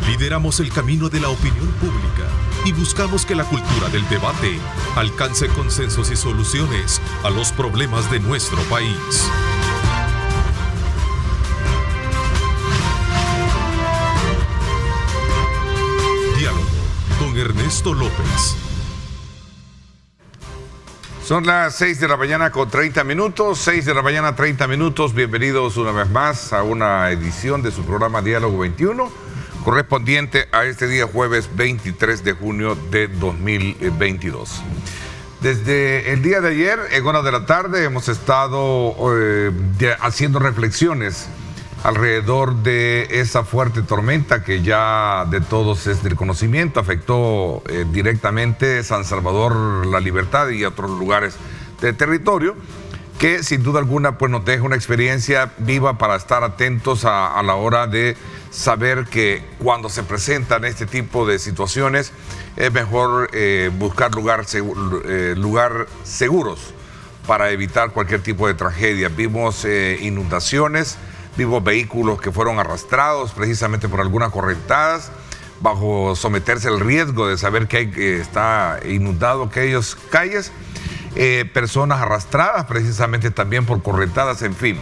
Lideramos el camino de la opinión pública y buscamos que la cultura del debate alcance consensos y soluciones a los problemas de nuestro país. Diálogo con Ernesto López. Son las 6 de la mañana con 30 minutos, 6 de la mañana 30 minutos. Bienvenidos una vez más a una edición de su programa Diálogo 21, correspondiente a este día jueves 23 de junio de 2022. Desde el día de ayer, en horas de la tarde, hemos estado haciendo reflexiones alrededor de esa fuerte tormenta que ya de todos es del conocimiento, afectó directamente San Salvador, La Libertad y otros lugares del territorio, que sin duda alguna pues nos deja una experiencia viva para estar atentos a la hora de saber que cuando se presentan este tipo de situaciones es mejor buscar lugares seguros para evitar cualquier tipo de tragedia. Vimos inundaciones, vimos vehículos que fueron arrastrados precisamente por algunas correntadas, bajo someterse al riesgo de saber que está inundado aquellas calles, personas arrastradas precisamente también por correntadas, en fin.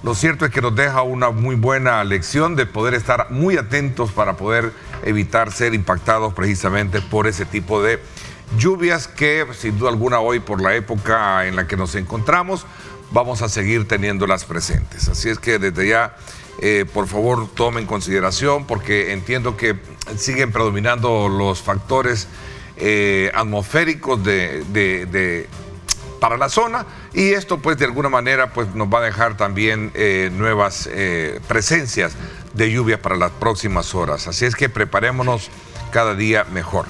Lo cierto es que nos deja una muy buena lección de poder estar muy atentos para poder evitar ser impactados precisamente por ese tipo de lluvias que sin duda alguna hoy, por la época en la que nos encontramos, vamos a seguir teniéndolas presentes. Así es que desde ya, por favor, tomen consideración, porque entiendo que siguen predominando los factores atmosféricos para la zona, y esto pues de alguna manera pues nos va a dejar también nuevas presencias de lluvia para las próximas horas. Así es que preparémonos cada día mejor.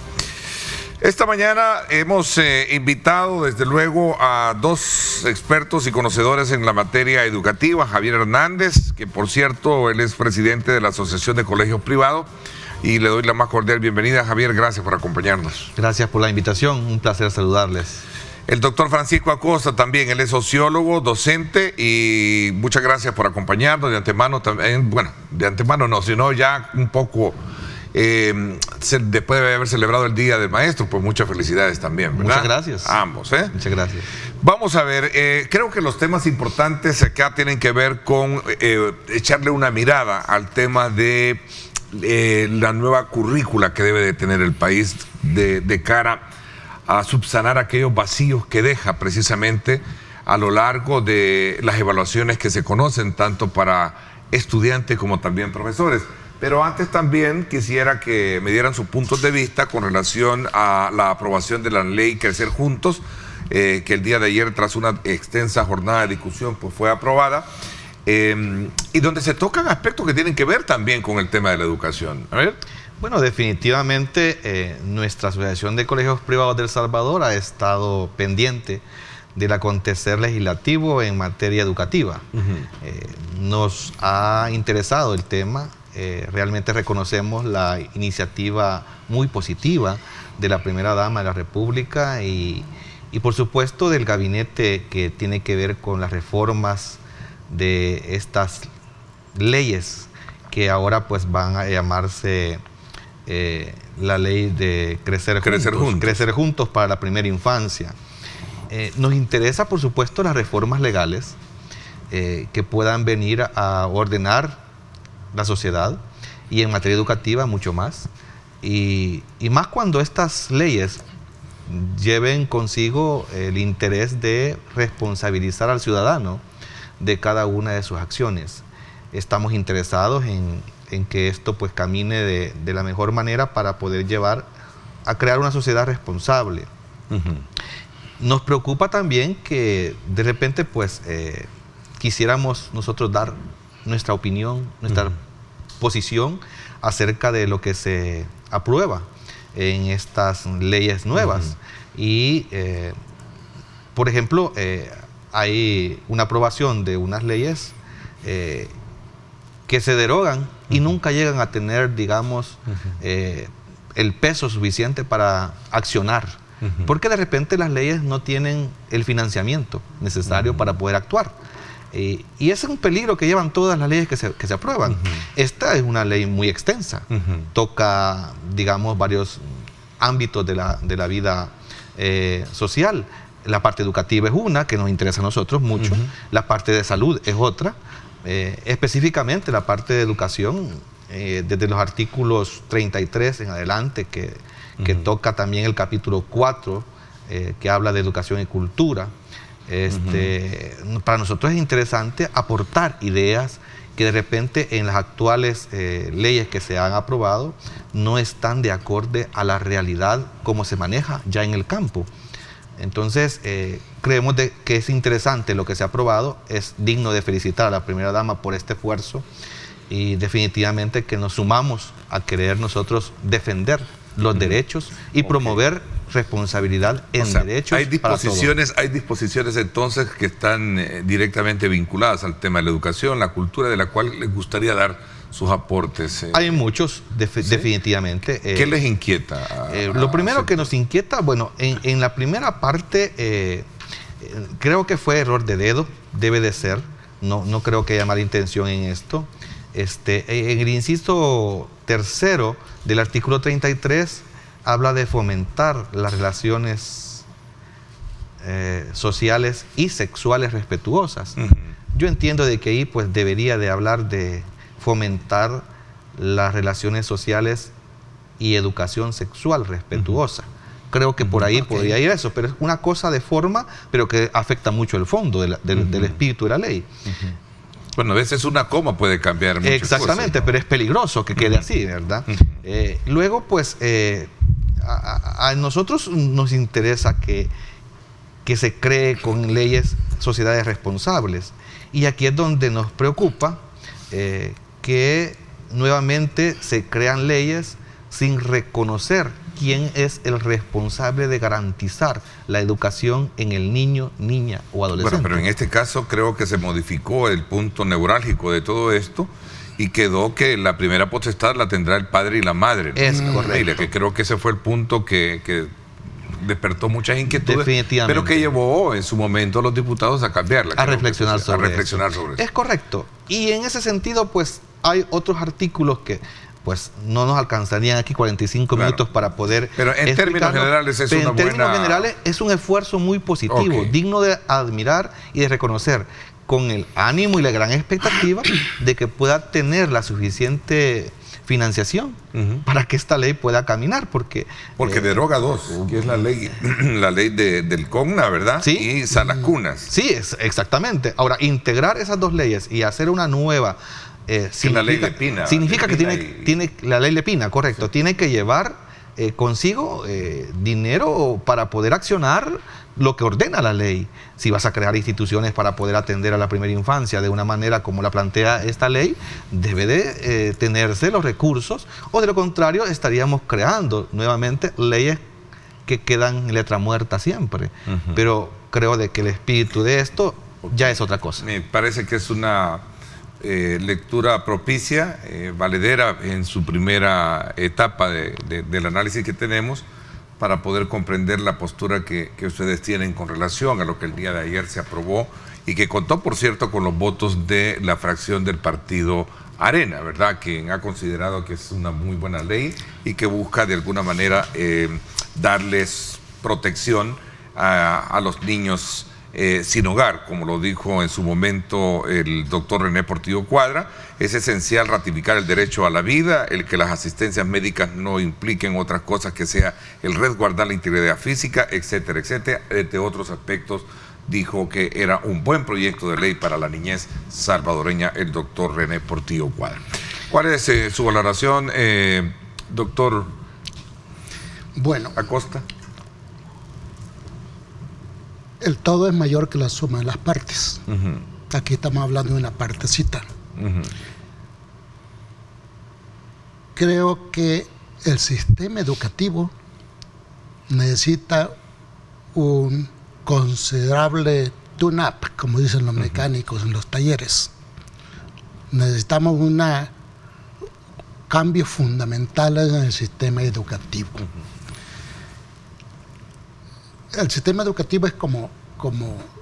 Esta mañana hemos invitado desde luego a dos expertos y conocedores en la materia educativa, Javier Hernández, que por cierto él es presidente de la Asociación de Colegios Privados, y le doy la más cordial bienvenida. Javier, gracias por acompañarnos. Gracias por la invitación, un placer saludarles. El doctor Francisco Acosta también, él es sociólogo, docente, y muchas gracias por acompañarnos de antemano también. Bueno, de antemano no, sino ya un poco después de haber celebrado el Día del Maestro, pues muchas felicidades también, ¿verdad? Muchas gracias. A ambos, Muchas gracias. Vamos a ver, creo que los temas importantes acá tienen que ver con echarle una mirada al tema de la nueva currícula que debe de tener el país de cara a subsanar aquellos vacíos que deja precisamente a lo largo de las evaluaciones que se conocen, tanto para estudiantes como también profesores. Pero antes también quisiera que me dieran sus puntos de vista con relación a la aprobación de la ley Crecer Juntos, que el día de ayer, tras una extensa jornada de discusión, pues fue aprobada, y donde se tocan aspectos que tienen que ver también con el tema de la educación. A ver. Bueno, definitivamente nuestra Asociación de Colegios Privados de El Salvador ha estado pendiente del acontecer legislativo en materia educativa. Nos ha interesado el tema. Realmente reconocemos la iniciativa muy positiva de la primera dama de la República y por supuesto del gabinete que tiene que ver con las reformas de estas leyes que ahora pues van a llamarse la ley de Crecer Juntos para la primera infancia. Nos interesa por supuesto las reformas legales que puedan venir a ordenar la sociedad, y en materia educativa mucho más, y más cuando estas leyes lleven consigo el interés de responsabilizar al ciudadano de cada una de sus acciones. Estamos interesados en que esto pues camine de la mejor manera para poder llevar a crear una sociedad responsable. Nos preocupa también que de repente pues quisiéramos nosotros dar nuestra opinión, nuestra posición acerca de lo que se aprueba en estas leyes nuevas. Y, por ejemplo, hay una aprobación de unas leyes que se derogan y nunca llegan a tener, digamos, el peso suficiente para accionar. Porque de repente las leyes no tienen el financiamiento necesario para poder actuar. Y ese es un peligro que llevan todas las leyes que se aprueban. Esta es una ley muy extensa, toca, digamos, varios ámbitos de la vida social. La parte educativa es una, que nos interesa a nosotros mucho, la parte de salud es otra, específicamente la parte de educación, desde los artículos 33 en adelante, que toca también el capítulo 4, que habla de educación y cultura. Para nosotros es interesante aportar ideas que de repente en las actuales leyes que se han aprobado no están de acorde a la realidad como se maneja ya en el campo. Entonces, creemos que es interesante lo que se ha aprobado, es digno de felicitar a la primera dama por este esfuerzo y definitivamente que nos sumamos a querer nosotros defender los derechos y promover responsabilidad en derechos. Hay disposiciones entonces que están directamente vinculadas al tema de la educación, la cultura, de la cual les gustaría dar sus aportes. Hay muchos, definitivamente. ¿Qué les inquieta? Lo primero que nos inquieta, bueno, en la primera parte, creo que fue error de dedo, debe de ser, no creo que haya mala intención en esto. En el inciso tercero del artículo 33 habla de fomentar las relaciones sociales y sexuales respetuosas. Yo entiendo de que ahí pues debería de hablar de fomentar las relaciones sociales y educación sexual respetuosa. Creo que por ahí podría ir eso, pero es una cosa de forma, pero que afecta mucho el fondo del espíritu de la ley. Bueno, a veces una coma puede cambiar muchas Exactamente, cosas, ¿no? Pero es peligroso que quede así, ¿verdad? Luego, pues, a nosotros nos interesa que se cree con leyes sociedades responsables. Y aquí es donde nos preocupa que nuevamente se crean leyes sin reconocer quién es el responsable de garantizar la educación en el niño, niña o adolescente. Bueno, pero en este caso creo que se modificó el punto neurálgico de todo esto y quedó que la primera potestad la tendrá el padre y la madre, ¿no? Es correcto. Que creo que ese fue el punto que despertó muchas inquietudes, definitivamente, pero que llevó en su momento a los diputados a cambiarla. A reflexionar sobre eso. Es correcto. Y en ese sentido, pues, hay otros artículos que pues no nos alcanzarían aquí 45 minutos para poder Pero en términos generales es una buena... En términos generales es un esfuerzo muy positivo, digno de admirar y de reconocer, con el ánimo y la gran expectativa de que pueda tener la suficiente financiación para que esta ley pueda caminar, porque deroga dos, que es la ley del CONNA, ¿verdad? Sí. Y Salacunas. Sí, exactamente. Ahora, integrar esas dos leyes y hacer una nueva... la ley Lepina. Significa que tiene la ley Lepina, correcto. Sí. Tiene que llevar consigo dinero para poder accionar lo que ordena la ley. Si vas a crear instituciones para poder atender a la primera infancia de una manera como la plantea esta ley, debe de tenerse los recursos, o de lo contrario estaríamos creando nuevamente leyes que quedan en letra muerta siempre. Pero creo de que el espíritu de esto ya es otra cosa. Me parece que es una lectura propicia, valedera en su primera etapa del análisis que tenemos, para poder comprender la postura que ustedes tienen con relación a lo que el día de ayer se aprobó y que contó, por cierto, con los votos de la fracción del partido Arena, ¿verdad? Quien ha considerado que es una muy buena ley y que busca de alguna manera darles protección a los niños sin hogar, como lo dijo en su momento el doctor René Portillo Cuadra. Es esencial ratificar el derecho a la vida, el que las asistencias médicas no impliquen otras cosas que sea el resguardar la integridad física, etcétera, etcétera. Entre otros aspectos, dijo que era un buen proyecto de ley para la niñez salvadoreña el doctor René Portillo Cuadra. ¿Cuál es su valoración, doctor Acosta? El todo es mayor que la suma de las partes. Aquí estamos hablando de una partecita. Creo que el sistema educativo necesita un considerable tune-up, como dicen los mecánicos en los talleres. Necesitamos un cambio fundamental en el sistema educativo. El sistema educativo es como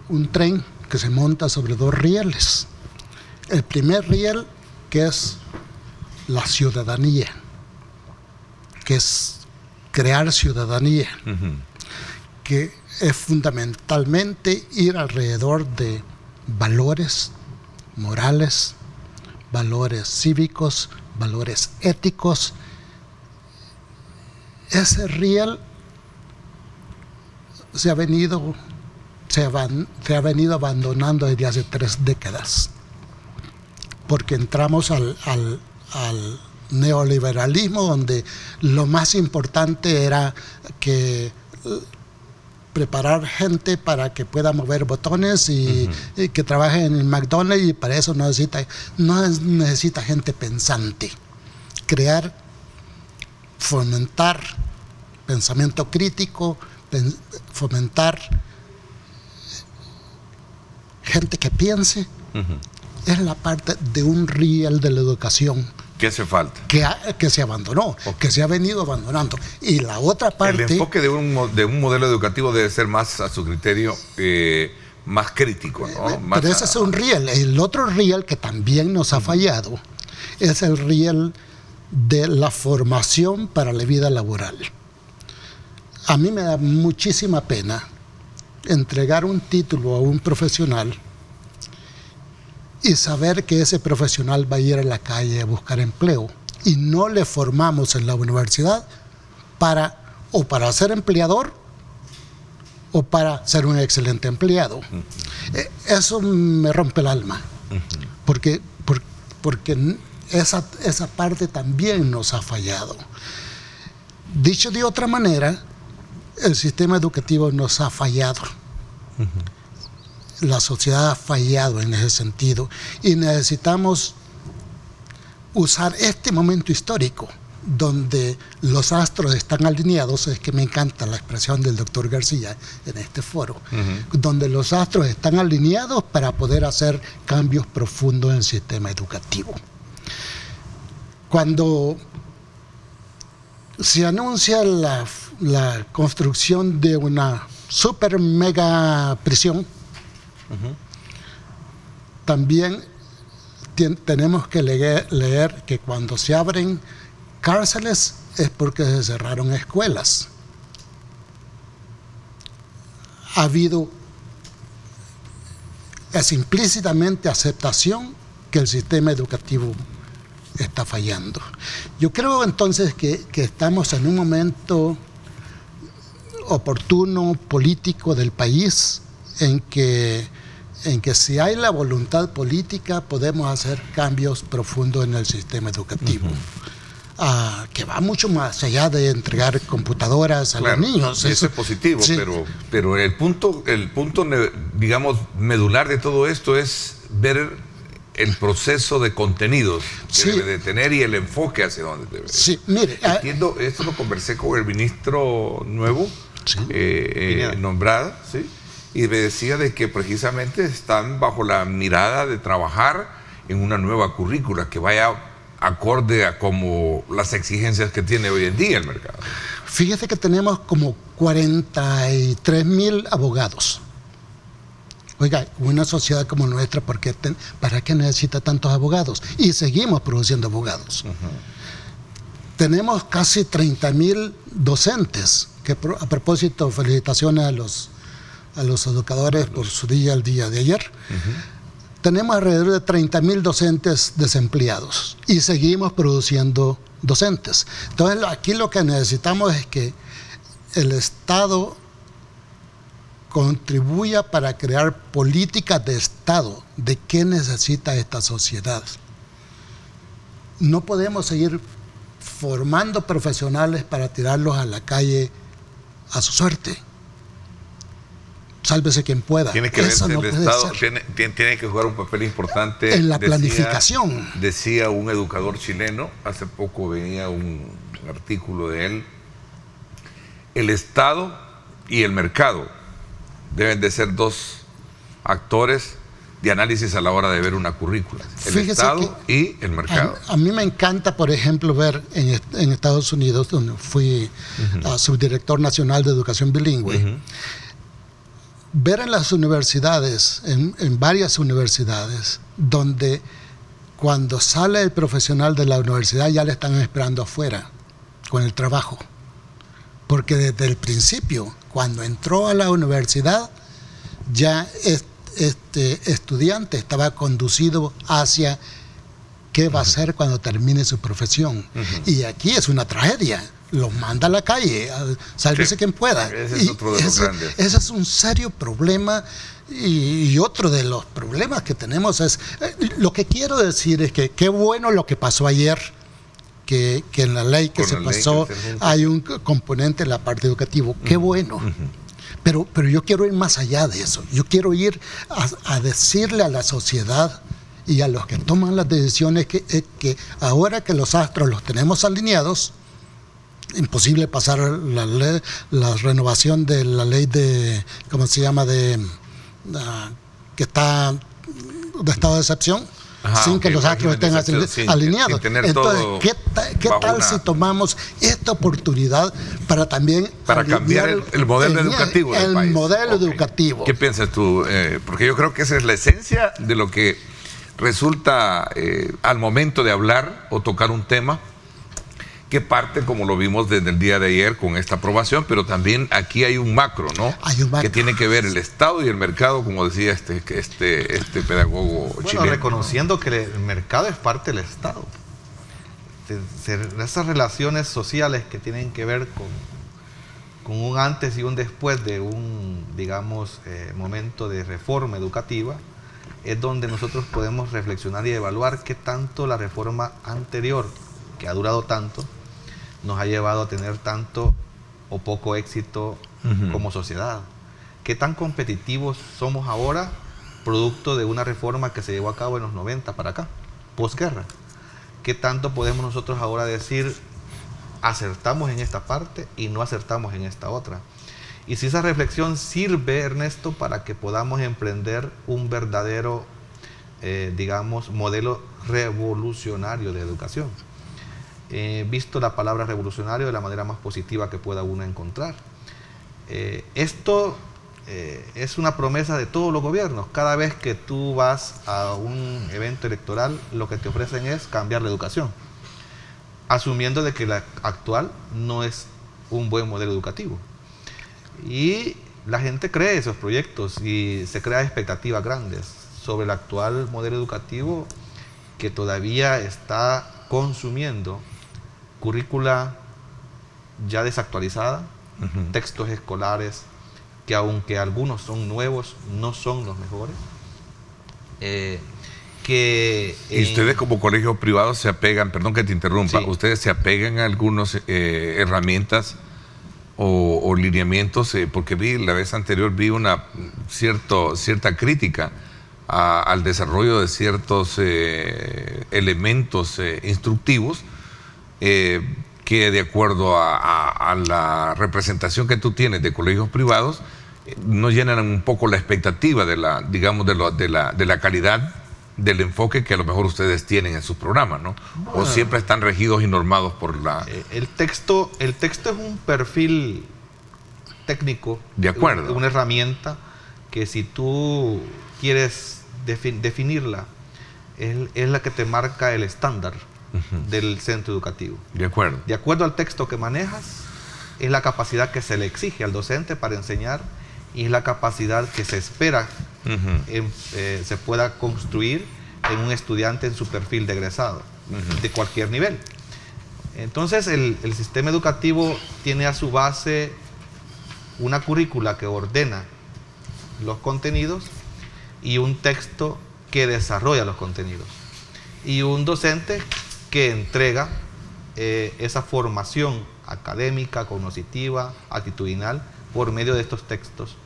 un tren que se monta sobre dos rieles. El primer riel, que es la ciudadanía, que es crear ciudadanía, que es fundamentalmente ir alrededor de valores morales, valores cívicos, valores éticos. Ese riel se ha venido abandonando desde hace 3 décadas, porque entramos al neoliberalismo, donde lo más importante era que preparar gente para que pueda mover botones y que trabaje en el McDonald's, y para eso no necesita gente pensante. Crear, fomentar pensamiento crítico, fomentar gente que piense, es la parte de un riel de la educación ¿Qué hace falta? que se abandonó, que se ha venido abandonando. Y la otra parte... El enfoque de un modelo educativo debe ser más, a su criterio, más crítico, ¿no? Más pero ese es un riel. El otro riel que también nos ha fallado es el riel de la formación para la vida laboral. A mí me da muchísima pena entregar un título a un profesional y saber que ese profesional va a ir a la calle a buscar empleo, y no le formamos en la universidad para ser empleador o para ser un excelente empleado. Eso me rompe el alma, porque esa parte también nos ha fallado. Dicho de otra manera, el sistema educativo nos ha fallado. La sociedad ha fallado en ese sentido, y necesitamos usar este momento histórico donde los astros están alineados. Es que me encanta la expresión del doctor García en este foro, donde los astros están alineados para poder hacer cambios profundos en el sistema educativo. Cuando se anuncia la construcción de una super mega prisión, también tenemos que leer que cuando se abren cárceles es porque se cerraron escuelas. Es implícitamente aceptación que el sistema educativo está fallando. Yo creo entonces que estamos en un momento oportuno, político del país, en que si hay la voluntad política podemos hacer cambios profundos en el sistema educativo, que va mucho más allá de entregar computadoras a los niños. Eso es positivo, sí. pero el punto, digamos, medular de todo esto es ver el proceso de contenidos que debe de tener y el enfoque hacia dónde debe. Sí, mire, entiendo, esto lo conversé con el ministro nuevo, nombrado, ¿sí? Y me decía de que precisamente están bajo la mirada de trabajar en una nueva currícula que vaya acorde a como las exigencias que tiene hoy en día el mercado. Fíjese que tenemos como 43,000 abogados. Oiga, una sociedad como nuestra, ¿para qué necesita tantos abogados? Y seguimos produciendo abogados. Tenemos casi 30,000 docentes, que a propósito, felicitaciones a los educadores por su día, el día de ayer. Tenemos alrededor de 30,000 docentes desempleados y seguimos produciendo docentes. Entonces, aquí lo que necesitamos es que el Estado contribuya para crear políticas de Estado de qué necesita esta sociedad. No podemos seguir formando profesionales para tirarlos a la calle a su suerte. Sálvese quien pueda. Tiene que verse, el Estado tiene que jugar un papel importante en la planificación. Decía un educador chileno, hace poco venía un artículo de él, el Estado y el mercado deben de ser dos actores de análisis a la hora de ver una currícula. El Estado y el mercado. A mí me encanta, por ejemplo, ver en Estados Unidos, donde fui subdirector nacional de educación bilingüe, ver en las universidades, en varias universidades, donde cuando sale el profesional de la universidad ya le están esperando afuera con el trabajo. Porque desde el principio, cuando entró a la universidad, ya este estudiante estaba conducido hacia qué va a hacer cuando termine su profesión. Y aquí es una tragedia. Los manda a la calle, sálvese quien pueda. Ese es otro de los grandes. Ese es un serio problema. Y otro de los problemas que tenemos es, lo que quiero decir es que qué bueno lo que pasó ayer, que en la ley que se pasó hay un componente en la parte educativa. Qué bueno. Pero yo quiero ir más allá de eso. Yo quiero ir a decirle a la sociedad y a los que toman las decisiones que ahora que los astros los tenemos alineados, imposible pasar la renovación de la ley de, ¿cómo se llama?, que está de estado de excepción, sin que los astros estén alineados. Entonces, ¿qué tal si tomamos esta oportunidad para también cambiar el modelo educativo del país? El modelo educativo. ¿Qué piensas tú? Porque yo creo que esa es la esencia de lo que resulta al momento de hablar o tocar un tema, que parte, como lo vimos desde el día de ayer con esta aprobación, pero también aquí hay un macro, ¿no? Hay un macro. Que tiene que ver el Estado y el mercado, como decía este pedagogo chileno. Reconociendo que el mercado es parte del Estado. Esas relaciones sociales que tienen que ver con un antes y un después de un, digamos, momento de reforma educativa, es donde nosotros podemos reflexionar y evaluar qué tanto la reforma anterior, que ha durado tanto, nos ha llevado a tener tanto o poco éxito como sociedad. ¿Qué tan competitivos somos ahora, producto de una reforma que se llevó a cabo en los 90 para acá, posguerra? ¿Qué tanto podemos nosotros ahora decir, acertamos en esta parte y no acertamos en esta otra? Y si esa reflexión sirve, Ernesto, para que podamos emprender un verdadero, digamos, modelo revolucionario de educación. Visto la palabra revolucionario de la manera más positiva que pueda uno encontrar. Esto es una promesa de todos los gobiernos. Cada vez que tú vas a un evento electoral, lo que te ofrecen es cambiar la educación, asumiendo de que la actual no es un buen modelo educativo. Y la gente cree esos proyectos y se crea expectativas grandes sobre el actual modelo educativo, que todavía está consumiendo currícula ya desactualizada, textos escolares que, aunque algunos son nuevos, no son los mejores. Y ustedes como colegios privados se apegan, perdón que te interrumpa, ustedes se apegan a algunas herramientas o lineamientos, porque la vez anterior vi una cierta crítica al desarrollo de ciertos elementos instructivos que, de acuerdo a la representación que tú tienes de colegios privados, no llenan un poco la expectativa de la, digamos, de la calidad del enfoque que a lo mejor ustedes tienen en sus programas, ¿no? O siempre están regidos y normados por la... El texto es un perfil técnico, de acuerdo, una herramienta que, si tú quieres definirla, es la que te marca el estándar del centro educativo. De acuerdo. De acuerdo al texto que manejas, es la capacidad que se le exige al docente para enseñar, y es la capacidad que se espera se pueda construir en un estudiante en su perfil de egresado, de cualquier nivel. Entonces, el sistema educativo tiene a su base una currícula que ordena los contenidos y un texto que desarrolla los contenidos, y un docente que entrega esa formación académica, cognitiva, actitudinal por medio de estos textos,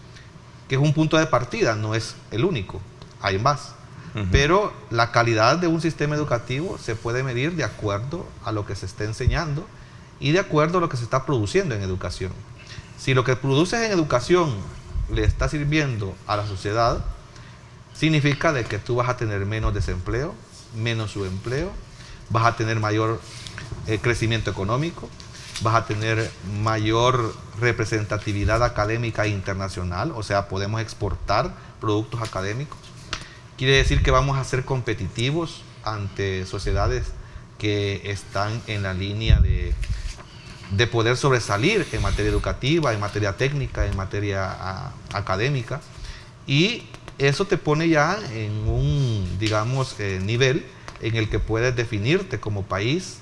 que es un punto de partida, no es el único, hay más. Pero la calidad de un sistema educativo se puede medir de acuerdo a lo que se está enseñando y de acuerdo a lo que se está produciendo en educación. Si lo que produces en educación le está sirviendo a la sociedad, significa de que tú vas a tener menos desempleo, menos subempleo, vas a tener mayor crecimiento económico, vas a tener mayor representatividad académica internacional, o sea, podemos exportar productos académicos. Quiere decir que vamos a ser competitivos ante sociedades que están en la línea de poder sobresalir en materia educativa, en materia técnica, en materia académica, y eso te pone ya en un, digamos, nivel en el que puedes definirte como país,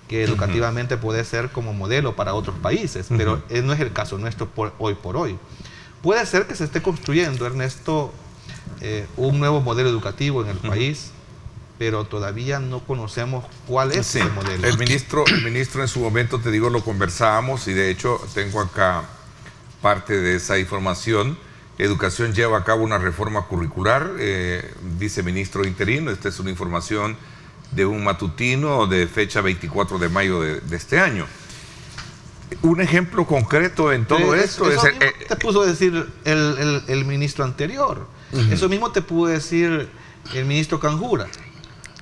que educativamente puede ser como modelo para otros países, pero no es el caso nuestro hoy por hoy. Puede ser que se esté construyendo, Ernesto, un nuevo modelo educativo en el país, pero todavía no conocemos cuál es ese modelo. El ministro en su momento, te digo, lo conversábamos, y de hecho tengo acá parte de esa información. Educación lleva a cabo una reforma curricular, dice ministro interino. Esta es una información de un matutino de fecha 24 de mayo de este año. Un ejemplo concreto en todo esto eso es... mismo te puso a decir el ministro anterior. Eso mismo te pudo decir el ministro Canjura.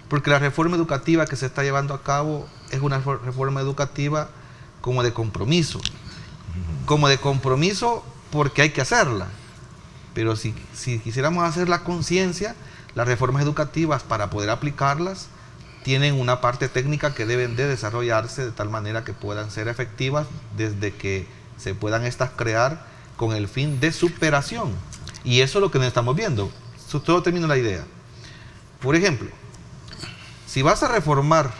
Porque la reforma educativa que se está llevando a cabo es una reforma educativa como de compromiso. Como de compromiso porque hay que hacerla. Pero si quisiéramos hacer la conciencia, las reformas educativas, para poder aplicarlas, tienen una parte técnica que deben de desarrollarse de tal manera que puedan ser efectivas desde que se puedan estas crear con el fin de superación. Y eso es lo que nos estamos viendo. Todo termino la idea. Por ejemplo, si vas a reformar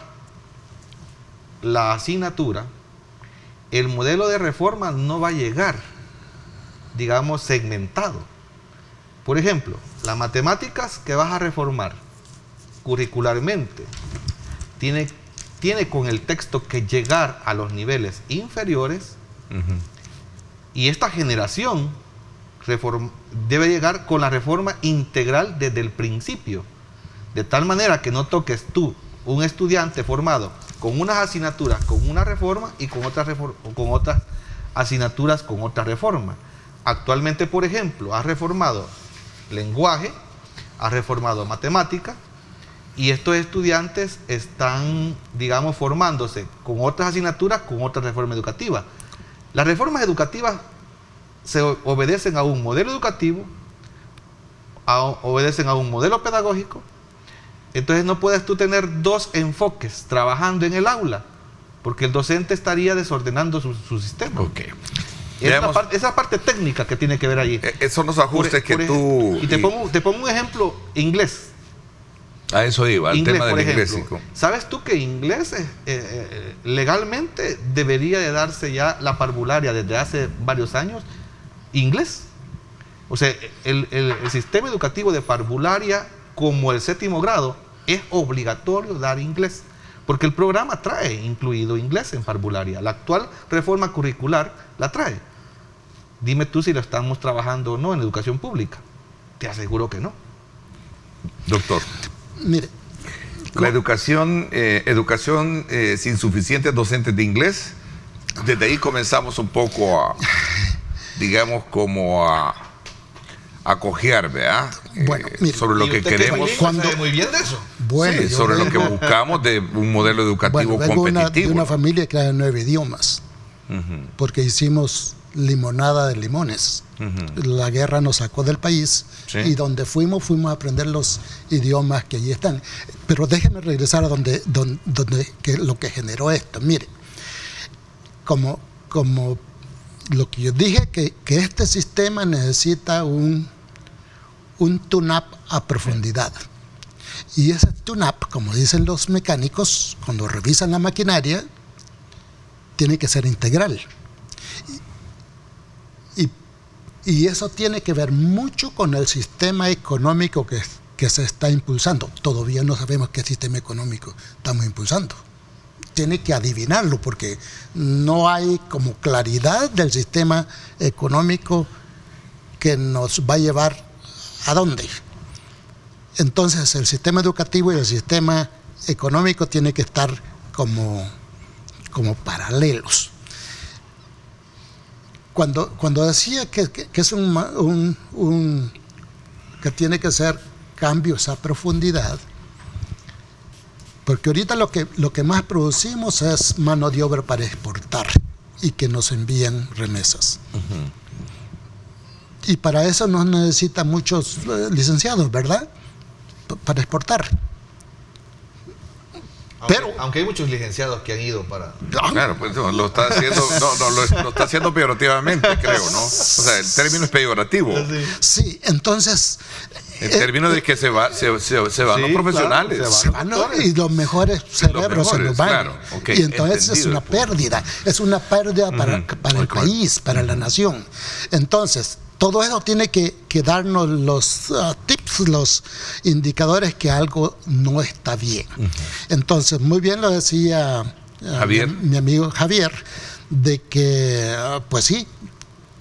la asignatura, el modelo de reforma no va a llegar, digamos, segmentado. Por ejemplo, las matemáticas que vas a reformar curricularmente tiene con el texto que llegar a los niveles inferiores, y esta generación debe llegar con la reforma integral desde el principio, de tal manera que no toques tú un estudiante formado con unas asignaturas con una reforma y con otras asignaturas con otra reforma. Actualmente, por ejemplo, has reformado lenguaje, has reformado matemática, y estos estudiantes están, digamos, formándose con otras asignaturas, con otra reforma educativa. Las reformas educativas se obedecen a un modelo educativo, obedecen a un modelo pedagógico. Entonces no puedes tú tener dos enfoques trabajando en el aula, porque el docente estaría desordenando su sistema. Okay. Esa parte técnica que tiene que ver allí. Son los ajustes que tú... Y te pongo un ejemplo, inglés. A eso iba, el tema del inglés. ¿Sabes tú que inglés legalmente debería de darse ya la parvularia desde hace varios años? Inglés. O sea, el sistema educativo de parvularia, como el 7º grado, es obligatorio dar inglés, porque el programa trae incluido inglés en parvularia. La actual reforma curricular la trae. Dime tú si lo estamos trabajando o no en educación pública. Te aseguro que no. Doctor, mire, la educación sin suficientes docentes de inglés, desde ahí comenzamos un poco a, digamos, como a cojear, ¿verdad? Bueno, mire, sobre lo que queremos. Sabe muy bien de eso. Bueno, sí, sobre lo que buscamos de un modelo educativo competitivo. De una familia que habla 9 idiomas, porque hicimos limonada de limones. La guerra nos sacó del país, y donde fuimos a aprender los idiomas que allí están. Pero déjeme regresar a donde lo que generó esto. Mire, como lo que yo dije, que este sistema necesita un tune-up a profundidad. Y ese tune-up, como dicen los mecánicos, cuando revisan la maquinaria, tiene que ser integral. Y eso tiene que ver mucho con el sistema económico que se está impulsando. Todavía no sabemos qué sistema económico estamos impulsando. Tiene que adivinarlo, porque no hay como claridad del sistema económico que nos va a llevar a dónde. Entonces el sistema educativo y el sistema económico tienen que estar como paralelos. Cuando decía que es que tiene que ser cambios a profundidad, porque ahorita lo que más producimos es mano de obra para exportar. y que nos envíen remesas. Y para eso no necesita muchos licenciados, ¿verdad? Para exportar. Aunque hay muchos licenciados que han ido para... Claro, pues lo está haciendo, lo está haciendo peyorativamente, creo, ¿no? O sea, el término es peyorativo. Sí, entonces... El término de que se van los profesionales. Claro, se van y los mejores cerebros se nos van. Claro, okay, y entonces es una pérdida. Es una pérdida para el país, para la nación. Entonces, todo eso tiene que darnos los tips, los indicadores que algo no está bien. Entonces, muy bien lo decía mi amigo Javier, de que, pues sí,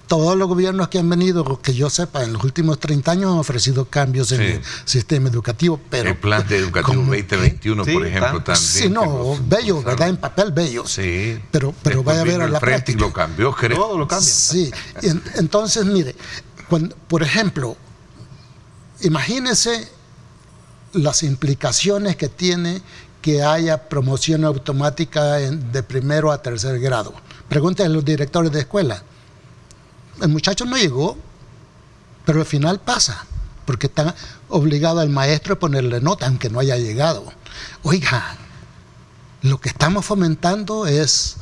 todos los gobiernos que han venido, que yo sepa, en los últimos 30 años han ofrecido cambios en el sistema educativo. Pero el plan de educativo 2021, por ejemplo, también. Sí, no, bello, ¿verdad? En papel bello. Sí. Pero vaya a ver a la práctica. Lo cambió, creo. Todo lo cambia. Sí. Entonces, mire, por ejemplo, imagínese las implicaciones que tiene que haya promoción automática de primero a tercer grado. Pregúntenle a los directores de escuela. El muchacho no llegó, pero al final pasa, porque está obligado al maestro a ponerle nota, aunque no haya llegado. Oiga, lo que estamos fomentando es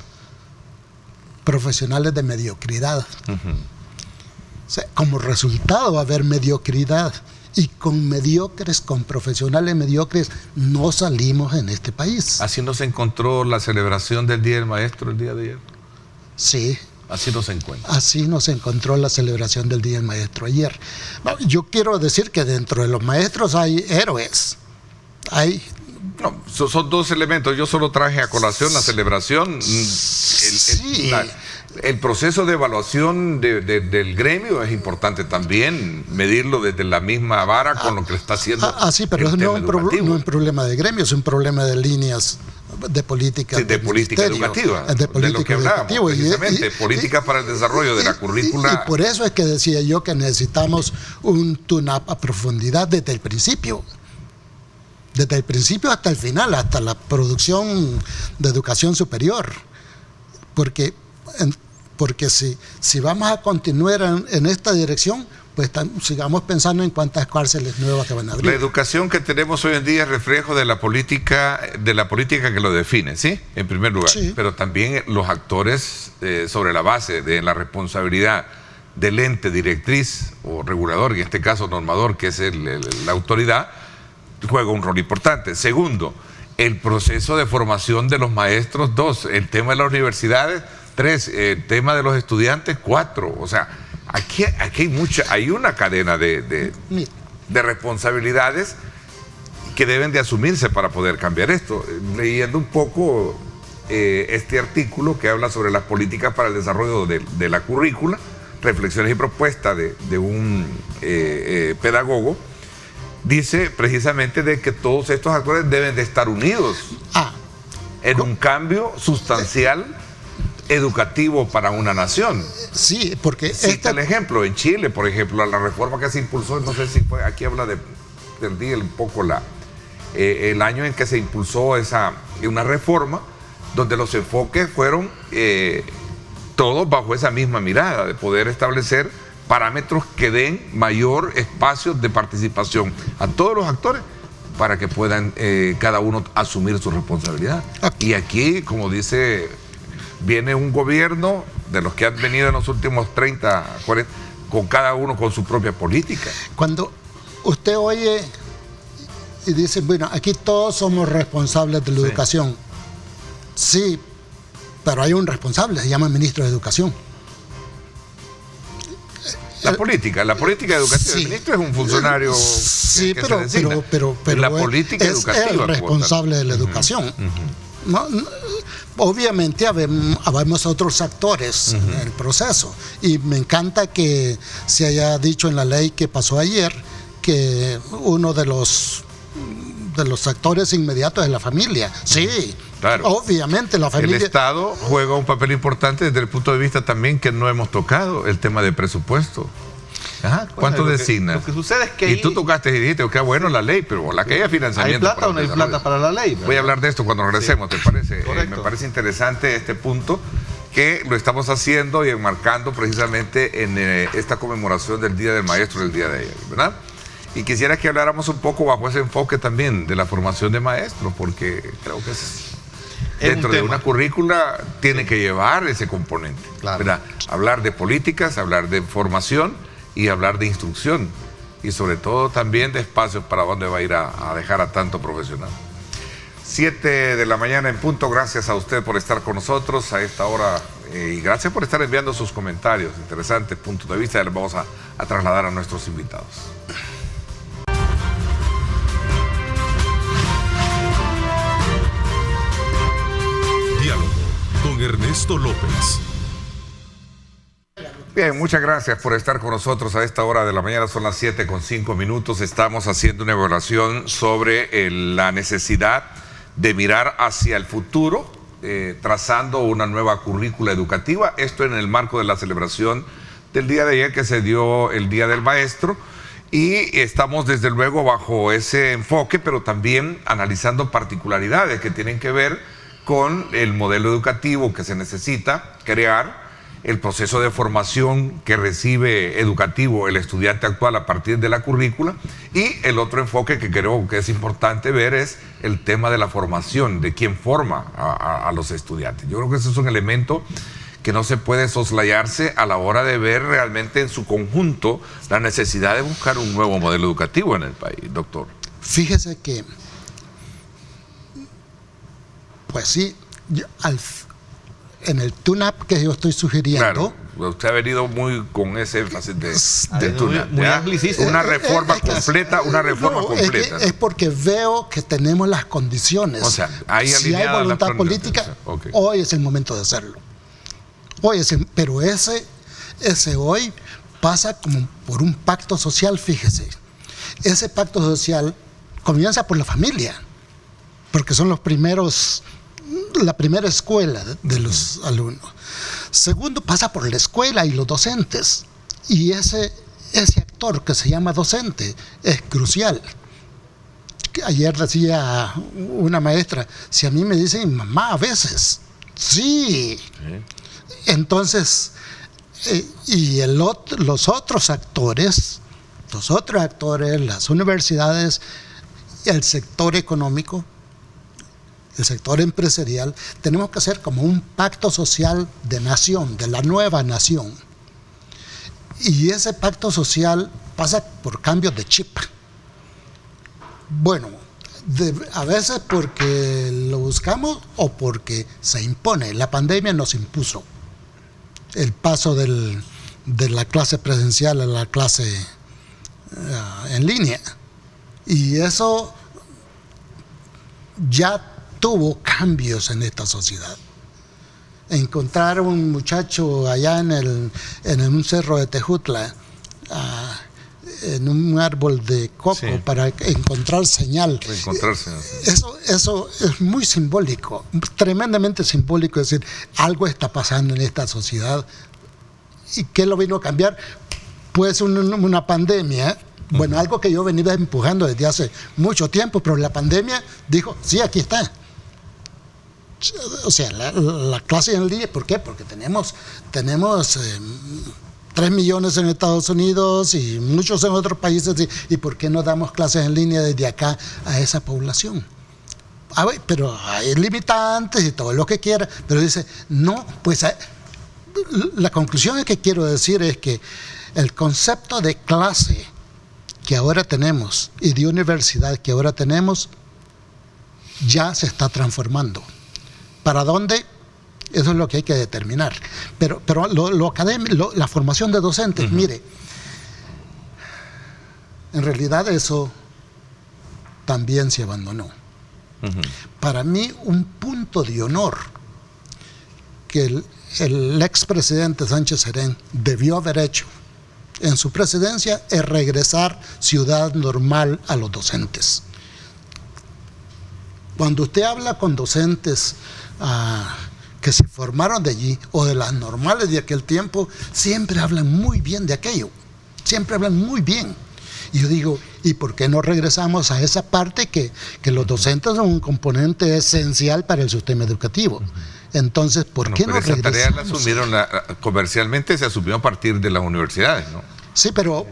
profesionales de mediocridad. O sea, como resultado va a haber mediocridad, y con mediocres, con profesionales mediocres, no salimos en este país. ¿Así no se encontró la celebración del Día del Maestro el día de ayer? Sí. Así no se encuentra. Así nos encontró la celebración del Día del Maestro ayer. Yo quiero decir que dentro de los maestros hay héroes. No, son dos elementos. Yo solo traje a colación la celebración. El proceso de evaluación del gremio es importante también, medirlo desde la misma vara con lo que le está haciendo. Sí, pero eso no es un problema de gremio, es un problema de líneas de política. Sí, de política educativa. De lo que hablábamos, precisamente, políticas para el desarrollo de la currícula. Y por eso es que decía yo que necesitamos un tune-up a profundidad desde el principio. Desde el principio hasta el final, hasta la producción de educación superior. Porque si vamos a continuar en esta dirección, pues sigamos pensando en cuántas cárceles nuevas que van a abrir. La educación que tenemos hoy en día es reflejo de la política que lo define, ¿sí? En primer lugar. Sí. Pero también los actores, sobre la base de la responsabilidad del ente directriz o regulador, en este caso normador, que es la autoridad, juega un rol importante. Segundo, el proceso de formación de los maestros. 2, el tema de las universidades. 3, el tema de los estudiantes. 4, o sea, aquí hay una cadena de responsabilidades que deben de asumirse para poder cambiar esto. Leyendo un poco este artículo que habla sobre las políticas para el desarrollo de la currícula, reflexiones y propuestas de un pedagogo, dice precisamente de que todos estos actores deben de estar unidos en un cambio sustancial educativo para una nación. Sí, porque cita el ejemplo en Chile, por ejemplo, la reforma que se impulsó, no sé si fue, aquí habla perdí un poco el año en que se impulsó una reforma donde los enfoques fueron todos bajo esa misma mirada de poder establecer parámetros que den mayor espacio de participación a todos los actores para que puedan cada uno asumir su responsabilidad. Y aquí, como dice, viene un gobierno de los que han venido en los últimos 30, 40, con cada uno con su propia política. Cuando usted oye y dice, bueno, aquí todos somos responsables de la educación. Sí, pero hay un responsable, se llama ministro de Educación. La política educativa. Sí, el ministro es un funcionario pero la política es educativa el responsable de la educación. No, obviamente habemos otros actores en el proceso, y me encanta que se haya dicho en la ley que pasó ayer que uno de los actores inmediatos es la familia. Sí, claro. Obviamente la familia. El Estado juega un papel importante desde el punto de vista también que no hemos tocado, el tema de presupuesto. ¿Cuánto designa? Lo que sucede es que y tú tocaste y dijiste, qué bueno la ley, pero la que haya financiamiento. ¿Hay plata o no hay plata para la ley? Voy a hablar de esto cuando regresemos, ¿te parece? Me parece interesante este punto, que lo estamos haciendo y enmarcando precisamente en esta conmemoración del Día del Maestro del día de ayer, ¿verdad? Y quisiera que habláramos un poco bajo ese enfoque también de la formación de maestros, porque creo que dentro de una currícula tiene que llevar ese componente, claro, ¿verdad? Hablar de políticas, hablar de formación y hablar de instrucción, y sobre todo también de espacios para dónde va a ir a dejar a tanto profesional. 7 de la mañana en punto. Gracias a usted por estar con nosotros a esta hora y gracias por estar enviando sus comentarios, interesantes puntos de vista. Les vamos a trasladar a nuestros invitados. Diálogo con Ernesto López. Bien, muchas gracias por estar con nosotros a esta hora de la mañana. Son las 7:05. Estamos haciendo una evaluación sobre la necesidad de mirar hacia el futuro, trazando una nueva currícula educativa. Esto en el marco de la celebración del día de ayer, que se dio el Día del Maestro. Y estamos desde luego bajo ese enfoque, pero también analizando particularidades que tienen que ver con el modelo educativo que se necesita crear, el proceso de formación que recibe educativo el estudiante actual a partir de la currícula, y el otro enfoque que creo que es importante ver es el tema de la formación, de quién forma a los estudiantes. Yo creo que ese es un elemento que no se puede soslayarse a la hora de ver realmente en su conjunto la necesidad de buscar un nuevo modelo educativo en el país, doctor. Fíjese que, pues sí, en el tune-up que yo estoy sugiriendo. Claro, usted ha venido muy con ese énfasis de tune-up. Muy anglicista. Una reforma completa, una reforma completa. Es porque veo que tenemos las condiciones. O sea, hay si hay voluntad política, okay, hoy es el momento de hacerlo. Pero ese hoy pasa como por un pacto social, fíjese. Ese pacto social comienza por la familia, porque son los primeros, la primera escuela de los alumnos. Segundo, pasa por la escuela y los docentes. Y ese actor que se llama docente es crucial. Ayer decía una maestra, si a mí me dicen mamá a veces, sí. Entonces, y los otros actores, las universidades, el sector económico, el sector empresarial, tenemos que hacer como un pacto social de nación, de la nueva nación. Y ese pacto social pasa por cambios de chip. Bueno, a veces porque lo buscamos o porque se impone. La pandemia nos impuso el paso de la clase presencial a la clase en línea. Y eso ya tuvo cambios en esta sociedad. Encontrar un muchacho allá en un cerro de Tejutla, en un árbol de coco, sí, para encontrar señal. Eso es muy simbólico, tremendamente simbólico, es decir, algo está pasando en esta sociedad. ¿Y qué lo vino a cambiar? Pues una pandemia. Bueno, algo que yo he venido empujando desde hace mucho tiempo, pero la pandemia dijo, sí, aquí está. O sea, la clase en línea, ¿por qué? Porque tenemos 3 millones en Estados Unidos y muchos en otros países, y ¿por qué no damos clases en línea desde acá a esa población? Pero hay limitantes y todo lo que quiera, pero dice, no, pues la conclusión que quiero decir es que el concepto de clase que ahora tenemos y de universidad que ahora tenemos ya se está transformando. ¿Para dónde? Eso es lo que hay que determinar. Pero lo académico, la formación de docentes, mire, en realidad eso también se abandonó. Para mí, un punto de honor que el expresidente Sánchez Serén debió haber hecho en su presidencia es regresar ciudad normal a los docentes. Cuando usted habla con docentes que se formaron de allí o de las normales de aquel tiempo, siempre hablan muy bien de aquello, siempre hablan muy bien. Y yo digo, ¿y por qué no regresamos a esa parte que los docentes son un componente esencial para el sistema educativo? Entonces, ¿por qué no esa tarea la regresamos? asumieron, comercialmente se asumió a partir de las universidades, ¿no? Sí, pero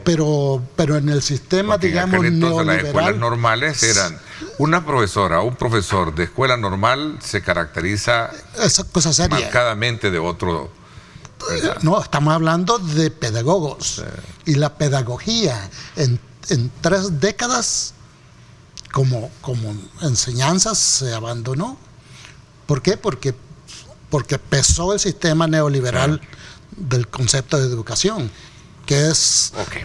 en el sistema, Porque en digamos, aquel entonces las escuelas neoliberal, normales eran una profesora o un profesor de escuela normal se caracteriza esa cosa seria. marcadamente de otro. No, estamos hablando de pedagogos. Y la pedagogía en 3 décadas como enseñanza se abandonó. ¿Por qué? Porque pesó el sistema neoliberal del concepto de educación, que es... Ok.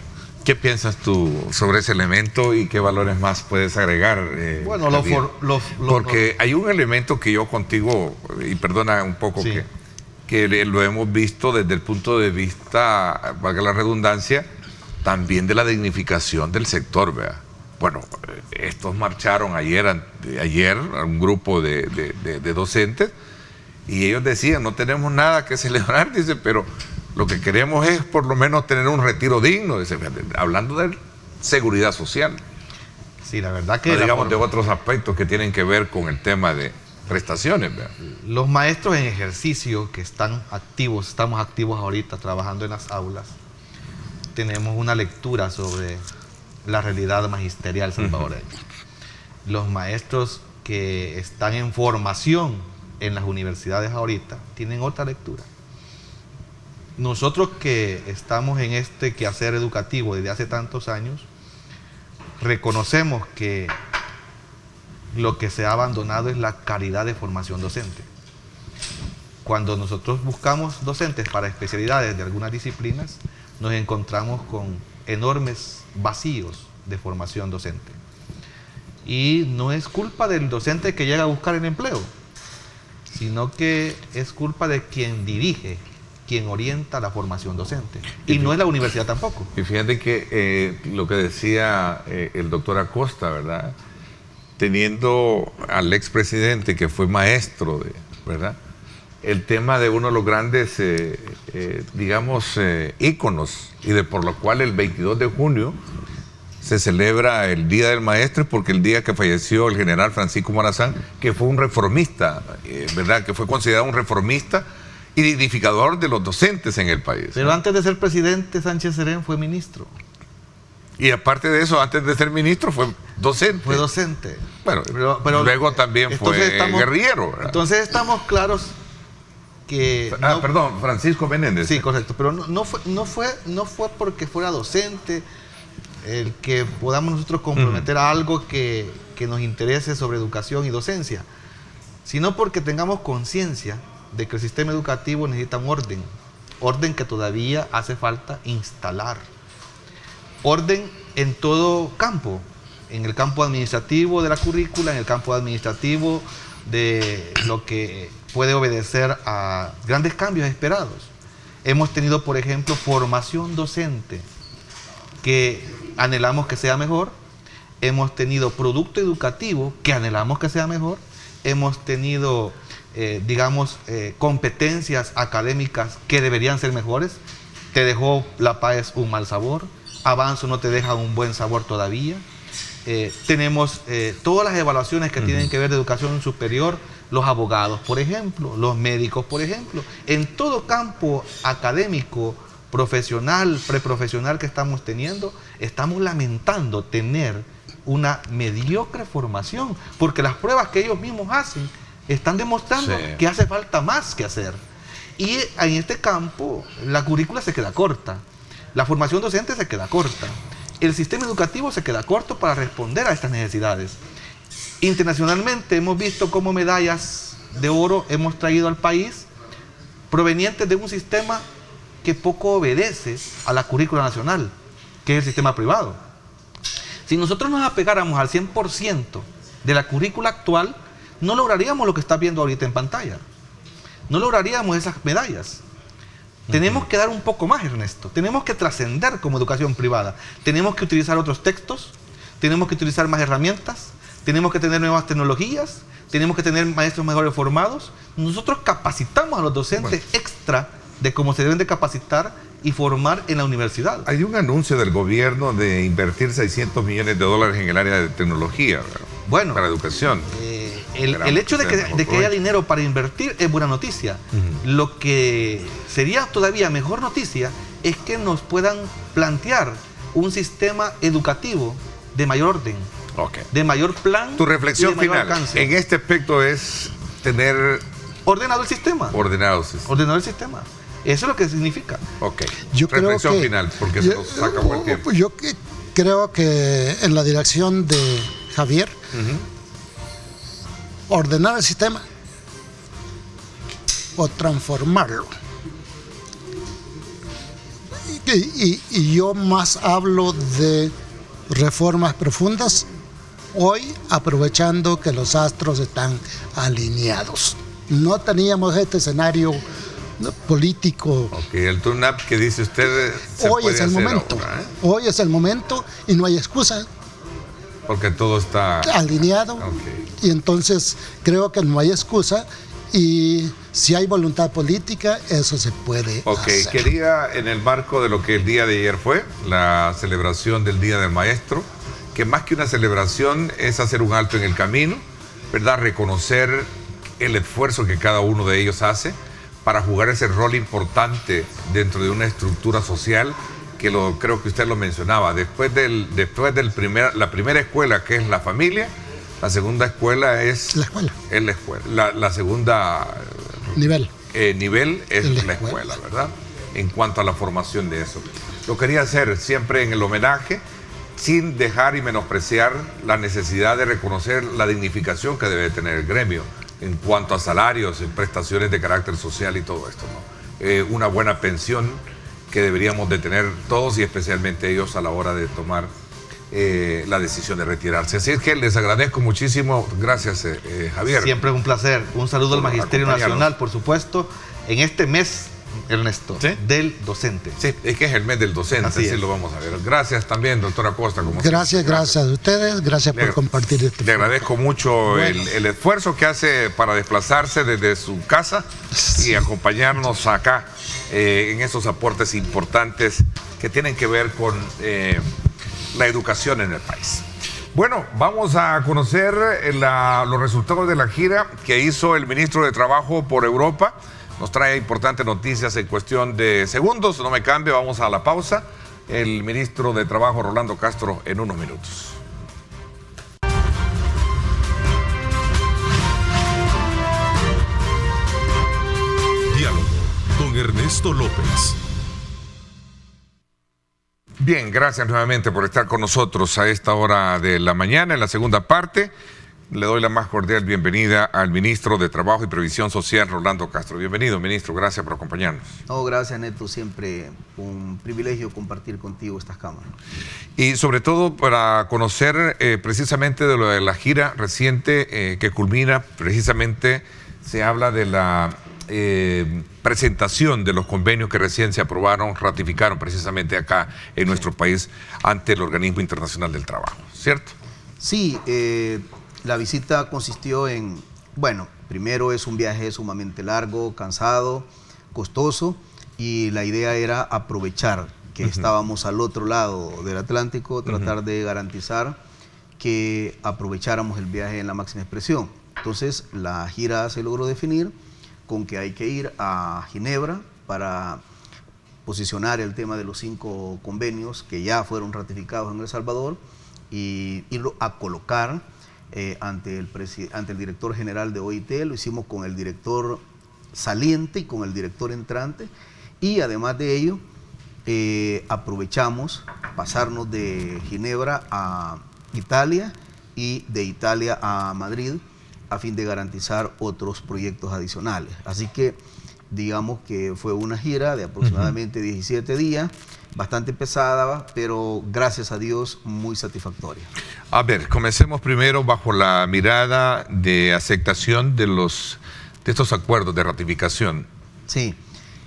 ¿Qué piensas tú sobre ese elemento y qué valores más puedes agregar? Bueno, Javier? Porque hay un elemento que yo contigo, y perdona un poco Sí. que lo hemos visto desde el punto de vista, valga la redundancia, también de la dignificación del sector, ¿verdad? Bueno, estos marcharon ayer un grupo de docentes y ellos decían, no tenemos nada que celebrar, dice, pero lo que queremos es por lo menos tener un retiro digno, dice, hablando de seguridad social. Sí, la verdad que... No la digamos de forma- otros aspectos que tienen que ver con el tema de prestaciones, ¿verdad? Los maestros en ejercicio que estamos activos ahorita trabajando en las aulas, tenemos una lectura sobre la realidad magisterial salvadoreña. Los maestros que están en formación en las universidades ahorita tienen otra lectura. Nosotros que estamos en este quehacer educativo desde hace tantos años, reconocemos que lo que se ha abandonado es la calidad de formación docente. Cuando nosotros buscamos docentes para especialidades de algunas disciplinas, nos encontramos con enormes vacíos de formación docente. Y no es culpa del docente que llega a buscar el empleo, sino que es culpa de quien dirige, quien orienta la formación docente. Y no es la universidad tampoco. Y fíjate que lo que decía el doctor Acosta, ¿verdad? Teniendo al expresidente que fue maestro, ¿verdad? El tema de uno de los grandes, íconos, y por lo cual el 22 de junio se celebra el Día del Maestro, porque el día que falleció el general Francisco Morazán, que fue un reformista, ¿verdad? Que fue considerado un reformista y dignificador de los docentes en el país. Pero antes de ser presidente, Sánchez Serén fue ministro. Y aparte de eso, antes de ser ministro, fue docente. Fue docente. Bueno, Pero luego también fue entonces guerrillero, ¿verdad? Entonces estamos claros que... Perdón, Francisco Menéndez. Sí, correcto. Pero no fue porque fuera docente el que podamos nosotros comprometer a algo que nos interese sobre educación y docencia, sino porque tengamos conciencia de que el sistema educativo necesita un orden que todavía hace falta instalar. Orden en todo campo, en el campo administrativo de la currícula, en el campo administrativo de lo que puede obedecer a grandes cambios esperados. Hemos tenido, por ejemplo, formación docente que anhelamos que sea mejor, hemos tenido producto educativo que anhelamos que sea mejor, hemos tenido, competencias académicas que deberían ser mejores. Te dejó la PAES un mal sabor, Avanzo no te deja un buen sabor todavía. Tenemos todas las evaluaciones que tienen que ver de educación superior, los abogados, por ejemplo, los médicos, por ejemplo. En todo campo académico, profesional, preprofesional que estamos teniendo, estamos lamentando tener una mediocre formación, porque las pruebas que ellos mismos hacen están demostrando que hace falta más que hacer. Y en este campo la currícula se queda corta, la formación docente se queda corta, el sistema educativo se queda corto para responder a estas necesidades. Internacionalmente hemos visto cómo medallas de oro hemos traído al país provenientes de un sistema que poco obedece a la currícula nacional, que es el sistema privado. Si nosotros nos apegáramos al 100% de la currícula actual, no lograríamos lo que estás viendo ahorita en pantalla. No lograríamos esas medallas. Tenemos que dar un poco más, Ernesto. Tenemos que trascender como educación privada. Tenemos que utilizar otros textos, tenemos que utilizar más herramientas, tenemos que tener nuevas tecnologías, tenemos que tener maestros mejores formados. Nosotros capacitamos a los docentes extra de cómo se deben de capacitar y formar en la universidad. Hay un anuncio del gobierno de invertir $600 millones en el área de tecnología, ¿verdad? Bueno, para educación. el hecho de que haya dinero para invertir es buena noticia. Lo que sería todavía mejor noticia es que nos puedan plantear un sistema educativo de mayor orden, de mayor plan. Tu reflexión y de mayor final alcance. en este aspecto es tener ordenado el sistema. Ordenado el sistema. Eso es lo que significa. Yo reflexión creo que, final, porque se nos acabó el tiempo. Yo creo que en la dirección de Javier, ordenar el sistema o transformarlo. Y yo más hablo de reformas profundas hoy, aprovechando que los astros están alineados. No teníamos este escenario político. El turn-up que dice usted hoy es el momento. Ahora, Hoy es el momento y no hay excusa. Porque todo está alineado. Y entonces creo que no hay excusa. Y si hay voluntad política, eso se puede hacer. Quería, en el marco de lo que el día de ayer fue, la celebración del Día del Maestro, que más que una celebración es hacer un alto en el camino, ¿verdad? Reconocer el esfuerzo que cada uno de ellos hace para jugar ese rol importante dentro de una estructura social que creo que usted lo mencionaba. Después de la primera escuela, que es la familia, la segunda escuela es la escuela. La segunda nivel es la escuela, ¿verdad? En cuanto a la formación de eso. Lo quería hacer siempre en el homenaje, sin dejar y menospreciar la necesidad de reconocer la dignificación que debe tener el gremio en cuanto a salarios, en prestaciones de carácter social y todo esto, ¿no? Una buena pensión que deberíamos de tener todos y especialmente ellos a la hora de tomar la decisión de retirarse. Así es que les agradezco muchísimo. Gracias, Javier. Siempre es un placer. Un saludo al Magisterio Nacional, por supuesto, en este mes, Ernesto, del docente. Sí, es que es el mes del docente, así lo vamos a ver. Gracias también, doctora Costa. Gracias a ustedes, gracias por compartir este. Le agradezco mucho el esfuerzo que hace para desplazarse desde su casa y acompañarnos acá en estos aportes importantes que tienen que ver con la educación en el país. Bueno, vamos a conocer los resultados de la gira que hizo el ministro de Trabajo por Europa. Nos trae importantes noticias en cuestión de segundos. No me cambie, vamos a la pausa. El ministro de Trabajo, Rolando Castro, en unos minutos. Diálogo con Ernesto López. Bien, gracias nuevamente por estar con nosotros a esta hora de la mañana. En la segunda parte, le doy la más cordial bienvenida al ministro de Trabajo y Previsión Social, Rolando Castro. Bienvenido, ministro. Gracias por acompañarnos. No, gracias, Neto. Siempre un privilegio compartir contigo estas cámaras. Y sobre todo para conocer precisamente de lo de la gira reciente que culmina, precisamente se habla de la presentación de los convenios que recién se aprobaron, ratificaron precisamente acá en nuestro país ante el Organismo Internacional del Trabajo, ¿cierto? Sí, la visita consistió en, bueno, primero es un viaje sumamente largo, cansado, costoso, y la idea era aprovechar que estábamos al otro lado del Atlántico, tratar de garantizar que aprovecháramos el viaje en la máxima expresión. Entonces, la gira se logró definir con que hay que ir a Ginebra para posicionar el tema de los 5 convenios que ya fueron ratificados en El Salvador y irlo a colocar ante el director general de OIT. Lo hicimos con el director saliente y con el director entrante, y además de ello aprovechamos pasarnos de Ginebra a Italia y de Italia a Madrid a fin de garantizar otros proyectos adicionales. Así que digamos que fue una gira de aproximadamente 17 días, bastante pesada, pero gracias a Dios muy satisfactoria. A ver, comencemos primero bajo la mirada de aceptación de estos acuerdos de ratificación. Sí,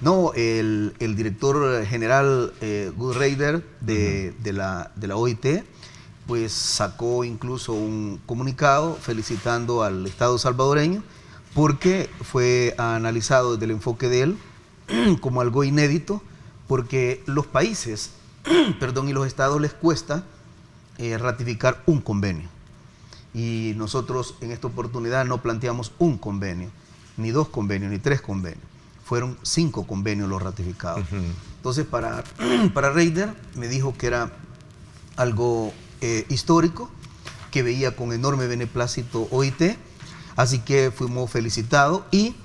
no, el director general Gudreider de la OIT, pues sacó incluso un comunicado felicitando al Estado salvadoreño porque fue analizado desde el enfoque de él como algo inédito, porque los países y los estados les cuesta ratificar un convenio. Y nosotros en esta oportunidad no planteamos un convenio, ni 2 convenios, ni 3 convenios. Fueron 5 convenios los ratificados. Entonces, para Reiner me dijo que era algo histórico, que veía con enorme beneplácito OIT, así que fuimos felicitados, y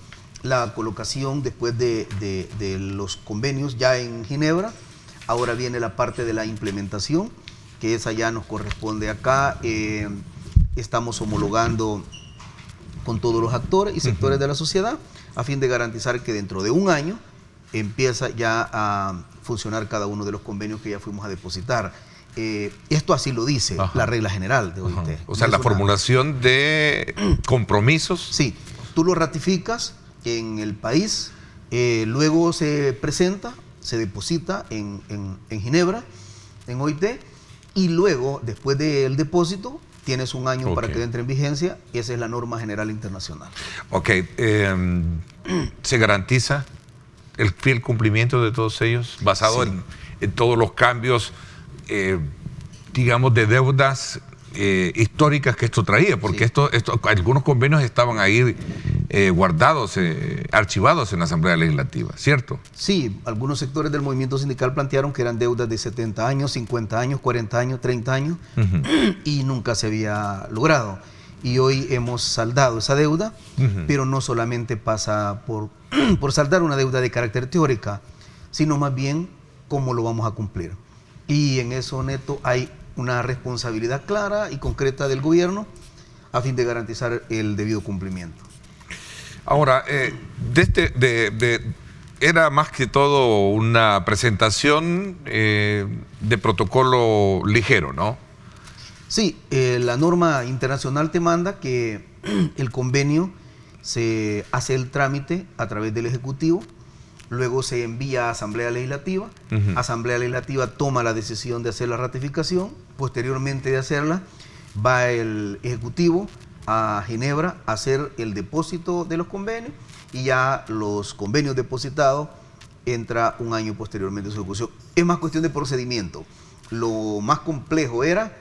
la colocación después de los convenios ya en Ginebra. Ahora viene la parte de la implementación, que esa ya nos corresponde acá. Estamos homologando con todos los actores y sectores de la sociedad a fin de garantizar que dentro de un año empieza ya a funcionar cada uno de los convenios que ya fuimos a depositar. Esto así lo dice la regla general de OIT. O sea, la formulación de compromisos. Sí, tú lo ratificas en el país, luego se presenta, se deposita en Ginebra, en OIT, y luego, después del depósito, tienes un año para que entre en vigencia, y esa es la norma general internacional. Ok, ¿se garantiza el fiel cumplimiento de todos ellos, basado en todos los cambios, digamos, de deudas históricas que esto traía? Porque algunos convenios estaban ahí guardados, archivados en la Asamblea Legislativa, ¿cierto? Sí, algunos sectores del movimiento sindical plantearon que eran deudas de 70 años, 50 años, 40 años, 30 años, y nunca se había logrado. Y hoy hemos saldado esa deuda, pero no solamente pasa por saldar una deuda de carácter teórica, sino más bien cómo lo vamos a cumplir. Y en eso, Neto, hay una responsabilidad clara y concreta del gobierno a fin de garantizar el debido cumplimiento. Ahora, era más que todo una presentación de protocolo ligero, ¿no? Sí, la norma internacional te manda que el convenio se hace el trámite a través del Ejecutivo, luego se envía a Asamblea Legislativa, Asamblea Legislativa toma la decisión de hacer la ratificación, posteriormente de hacerla va el Ejecutivo a Ginebra a hacer el depósito de los convenios, y ya los convenios depositados entra un año posteriormente su ejecución. Es más cuestión de procedimiento. Lo más complejo era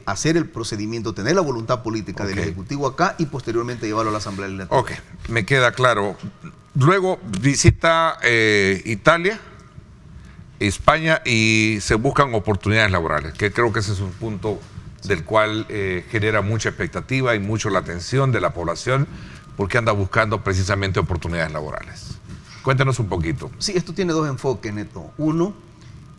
hacer el procedimiento, tener la voluntad política del Ejecutivo acá y posteriormente llevarlo a la Asamblea Legislativa. Ok, me queda claro. Luego visita Italia, España, y se buscan oportunidades laborales, que creo que ese es un punto del cual genera mucha expectativa y mucho la atención de la población, porque anda buscando precisamente oportunidades laborales. Cuéntanos un poquito. Sí, esto tiene 2 enfoques, Neto. Uno,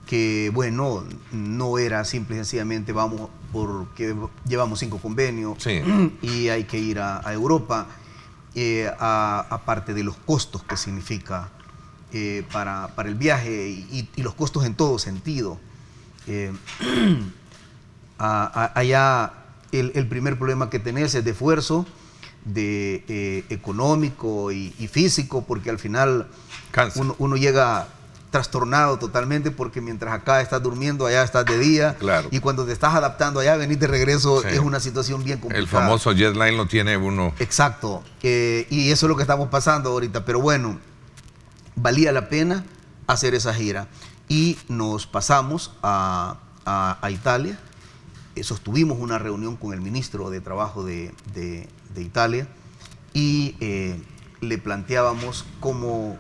que bueno, no era simple y sencillamente vamos porque llevamos 5 convenios y hay que ir a Europa, aparte de los costos que significa para el viaje y los costos en todo sentido. Allá el primer problema que tenés es de esfuerzo, de económico y físico, porque al final uno llega trastornado totalmente, porque mientras acá estás durmiendo, allá estás de día, y cuando te estás adaptando allá, venir de regreso es una situación bien complicada. El famoso jet lag lo tiene uno. Exacto, y eso es lo que estamos pasando ahorita, pero bueno, valía la pena hacer esa gira, y nos pasamos a Italia. Sostuvimos una reunión con el ministro de Trabajo de Italia, y le planteábamos cómo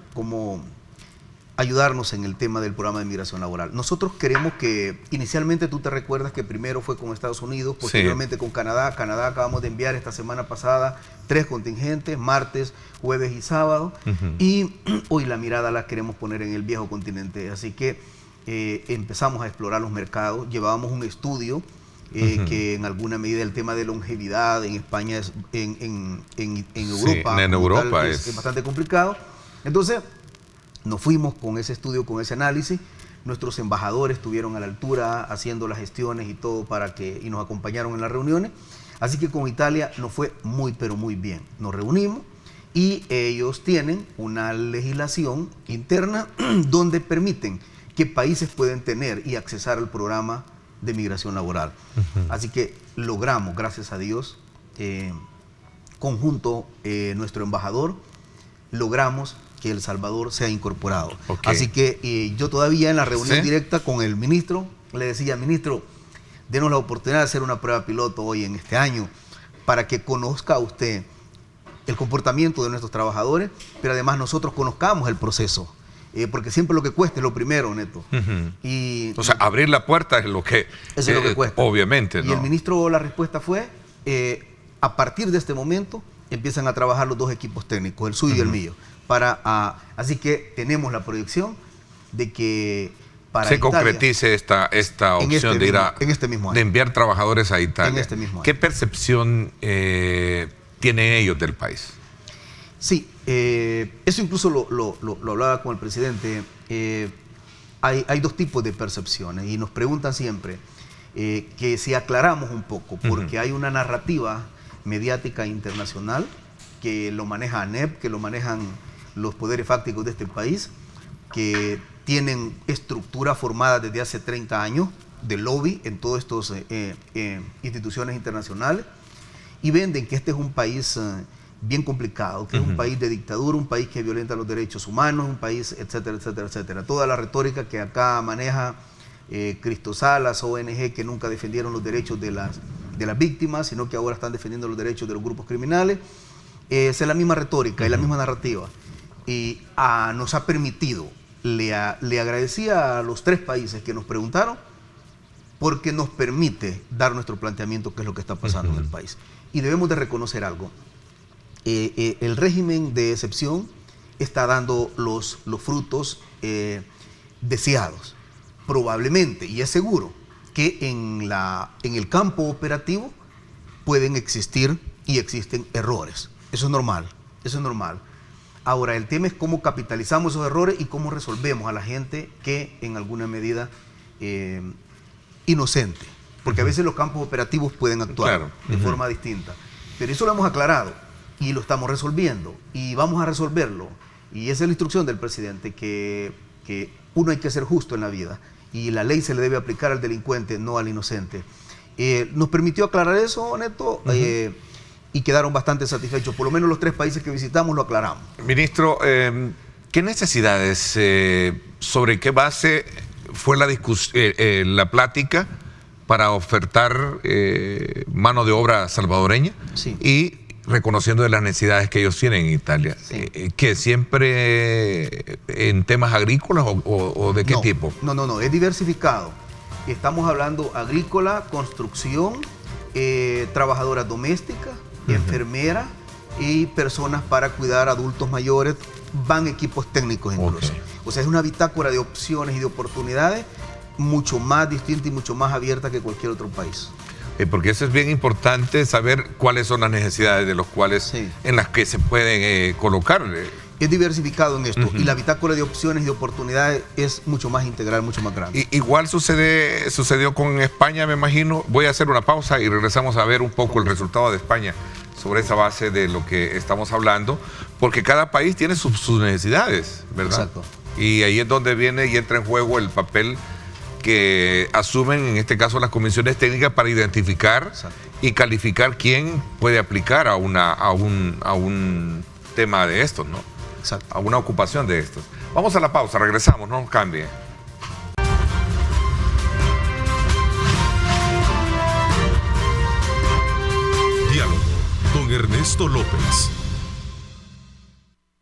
ayudarnos en el tema del programa de migración laboral. Nosotros queremos que, inicialmente tú te recuerdas que primero fue con Estados Unidos, posteriormente con Canadá. Canadá acabamos de enviar esta semana pasada 3 contingentes, martes, jueves y sábado, y hoy la mirada la queremos poner en el viejo continente. Así que empezamos a explorar los mercados, llevábamos un estudio que en alguna medida el tema de longevidad en España, en Europa, en Europa es bastante complicado. Entonces nos fuimos con ese estudio, con ese análisis. Nuestros embajadores estuvieron a la altura haciendo las gestiones y todo y nos acompañaron en las reuniones. Así que con Italia nos fue muy, pero muy bien. Nos reunimos y ellos tienen una legislación interna donde permiten que países pueden tener y accesar al programa de migración laboral. Así que logramos, gracias a Dios, conjunto nuestro embajador, logramos que El Salvador sea incorporado. Así que yo todavía en la reunión directa con el ministro, le decía, ministro, denos la oportunidad de hacer una prueba piloto hoy en este año para que conozca usted el comportamiento de nuestros trabajadores, pero además nosotros conozcamos el proceso. Porque siempre lo que cuesta es lo primero, Neto. Y, o sea, abrir la puerta es lo que... eso es lo que cuesta. Obviamente, Y ¿no? el ministro, la respuesta fue, a partir de este momento empiezan a trabajar los dos equipos técnicos, el suyo y el mío. Así que tenemos la proyección de que para se Italia, concretice esta opción de ir en este mismo año. de enviar trabajadores a Italia. En este mismo año. ¿Qué percepción tienen ellos del país? Sí, eso incluso lo hablaba con el presidente. Hay dos tipos de percepciones y nos preguntan siempre que si aclaramos un poco, porque hay una narrativa mediática internacional que lo maneja ANEP, que lo manejan los poderes fácticos de este país, que tienen estructura formada desde hace 30 años de lobby en todas estas instituciones internacionales y venden que este es un país bien complicado, que es un país de dictadura, un país que violenta los derechos humanos, un país, etcétera, etcétera, etcétera. Toda la retórica que acá maneja Cristo Salas, ONG, que nunca defendieron los derechos de las víctimas, sino que ahora están defendiendo los derechos de los grupos criminales. Es la misma retórica y la misma narrativa. Y nos ha permitido, le agradecía a los 3 países que nos preguntaron, porque nos permite dar nuestro planteamiento, qué es lo que está pasando en el país. Y debemos de reconocer algo. El régimen de excepción está dando los frutos deseados. Probablemente, y es seguro, que en el campo operativo pueden existir y existen errores. Eso es normal, eso es normal. Ahora, el tema es cómo capitalizamos esos errores y cómo resolvemos a la gente que en alguna medida inocente. Porque a veces los campos operativos pueden actuar de forma distinta. Pero eso lo hemos aclarado y lo estamos resolviendo y vamos a resolverlo. Y esa es la instrucción del presidente, que uno hay que ser justo en la vida y la ley se le debe aplicar al delincuente, no al inocente. Nos permitió aclarar eso, Neto, y quedaron bastante satisfechos. Por lo menos los 3 países que visitamos lo aclaramos. Ministro, ¿qué necesidades, sobre qué base fue la plática para ofertar mano de obra salvadoreña? Sí. Y reconociendo de las necesidades que ellos tienen en Italia, Sí. ¿que siempre en temas agrícolas o de qué tipo? No, es diversificado. Estamos hablando agrícola, construcción, trabajadoras domésticas, enfermeras y personas para cuidar a adultos mayores, van equipos técnicos incluso. Okay. O sea, es una bitácora de opciones y de oportunidades mucho más distinta y mucho más abierta que cualquier otro país. Porque eso es bien importante, saber cuáles son las necesidades de los cuales, Sí. en las que se pueden colocar. Es diversificado en esto y la bitácora de opciones y de oportunidades es mucho más integral, mucho más grande. Igual sucedió con España, me imagino. Voy a hacer una pausa y regresamos a ver un poco el resultado de España sobre esa base de lo que estamos hablando, porque cada país tiene sus necesidades, ¿verdad? Exacto. Y ahí es donde viene y entra en juego el papel que asumen, en este caso, las comisiones técnicas para identificar y calificar quién puede aplicar a un tema de estos, ¿no? Exacto. A una ocupación de estos. Vamos a la pausa, regresamos, no cambie. Diálogo con Ernesto López.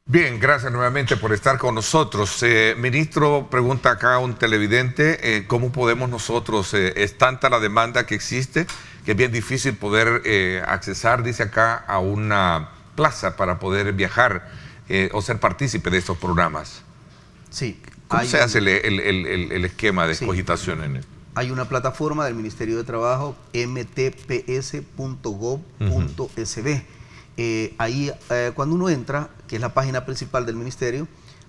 Bien, gracias nuevamente por estar con nosotros. Ministro, pregunta acá un televidente, ¿cómo podemos nosotros, es tanta la demanda que existe, que es bien difícil poder accesar, dice acá, a una plaza para poder viajar o ser partícipe de estos programas? Sí. ¿Cómo se hace el esquema de cogitación en él? Hay una plataforma del Ministerio de Trabajo, mtps.gov.sb. Ahí, cuando uno entra, que es la página principal del ministerio,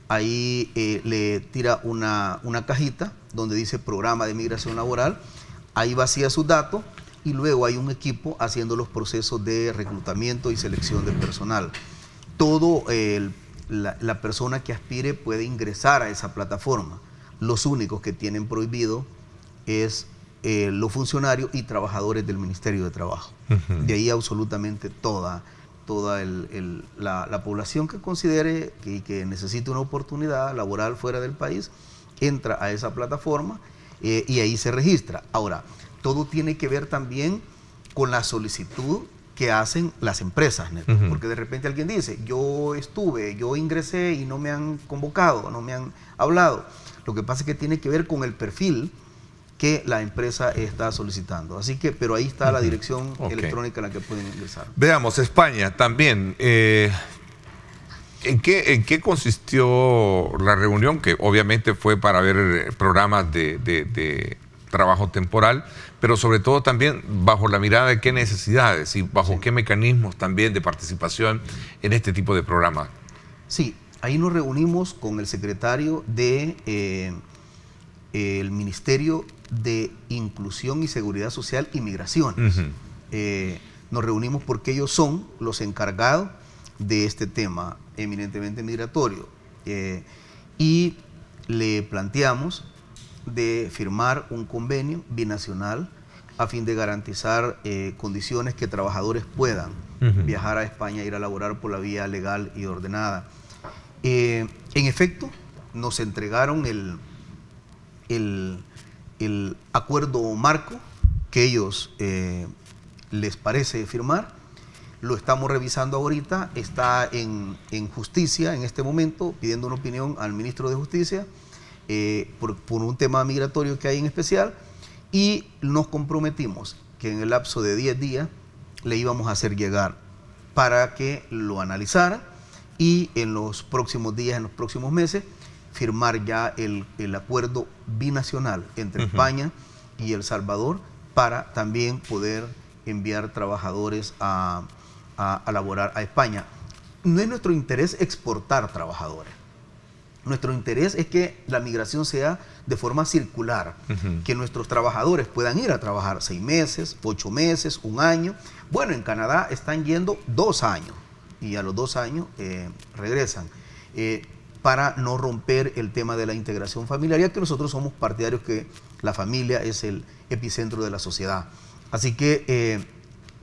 ahí le tira una cajita donde dice Programa de Migración Laboral, ahí vacía sus datos y luego hay un equipo haciendo los procesos de reclutamiento y selección de personal. Todo la persona que aspire puede ingresar a esa plataforma. Los únicos que tienen prohibido es los funcionarios y trabajadores del Ministerio de Trabajo. De ahí absolutamente toda la población que considere que necesite una oportunidad laboral fuera del país entra a esa plataforma y ahí se registra. Ahora, todo tiene que ver también con la solicitud que hacen las empresas, Neto. Porque de repente alguien dice, yo ingresé y no me han convocado, no me han hablado. Lo que pasa es que tiene que ver con el perfil que la empresa está solicitando. Así que, pero ahí está la dirección electrónica en la que pueden ingresar. Veamos, España también. ¿En qué consistió la reunión? Que obviamente fue para ver programas de trabajo temporal, pero sobre todo también bajo la mirada de qué necesidades y bajo qué mecanismos también de participación en este tipo de programas. Sí, ahí nos reunimos con el secretario de el Ministerio de Inclusión y Seguridad Social y Migraciones. Nos reunimos porque ellos son los encargados de este tema eminentemente migratorio, y le planteamos de firmar un convenio binacional a fin de garantizar condiciones que trabajadores puedan viajar a España, ir a laborar por la vía legal y ordenada. En efecto, nos entregaron el acuerdo marco que ellos les parece firmar. Lo estamos revisando ahorita, está en justicia en este momento, pidiendo una opinión al ministro de Justicia por un tema migratorio que hay en especial, y nos comprometimos que en el lapso de 10 días le íbamos a hacer llegar para que lo analizara y en los próximos días, en los próximos meses, firmar ya el acuerdo binacional entre España y El Salvador para también poder enviar trabajadores a laborar a España. No es nuestro interés exportar trabajadores. Nuestro interés es que la migración sea de forma circular, que nuestros trabajadores puedan ir a trabajar 6 meses, 8 meses, 1 año. Bueno, en Canadá están yendo 2 años y a los 2 años regresan, para no romper el tema de la integración familiar, ya que nosotros somos partidarios que la familia es el epicentro de la sociedad. Así que,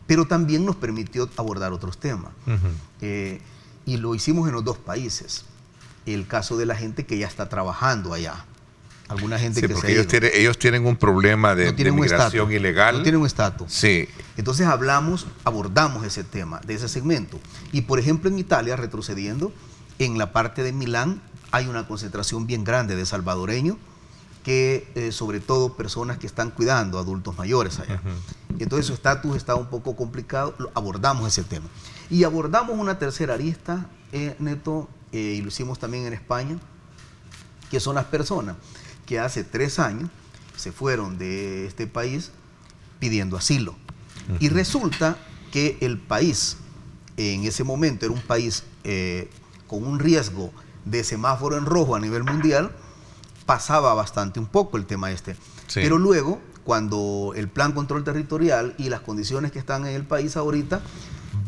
pero también nos permitió abordar otros temas. Y lo hicimos en los 2 países. El caso de la gente que ya está trabajando allá. Alguna gente que porque ellos tienen un problema de migración ilegal. No tienen un estatus. Sí. Entonces abordamos ese tema, de ese segmento. Y por ejemplo en Italia, retrocediendo, en la parte de Milán hay una concentración bien grande de salvadoreños, que sobre todo personas que están cuidando a adultos mayores allá. Entonces su estatus está un poco complicado, abordamos ese tema. Y abordamos una tercera arista, Neto, y lo hicimos también en España, que son las personas que hace 3 años se fueron de este país pidiendo asilo. Y resulta que el país, en ese momento era un país con un riesgo de semáforo en rojo a nivel mundial, pasaba bastante un poco el tema este. Sí. Pero luego, cuando el Plan Control Territorial y las condiciones que están en el país ahorita,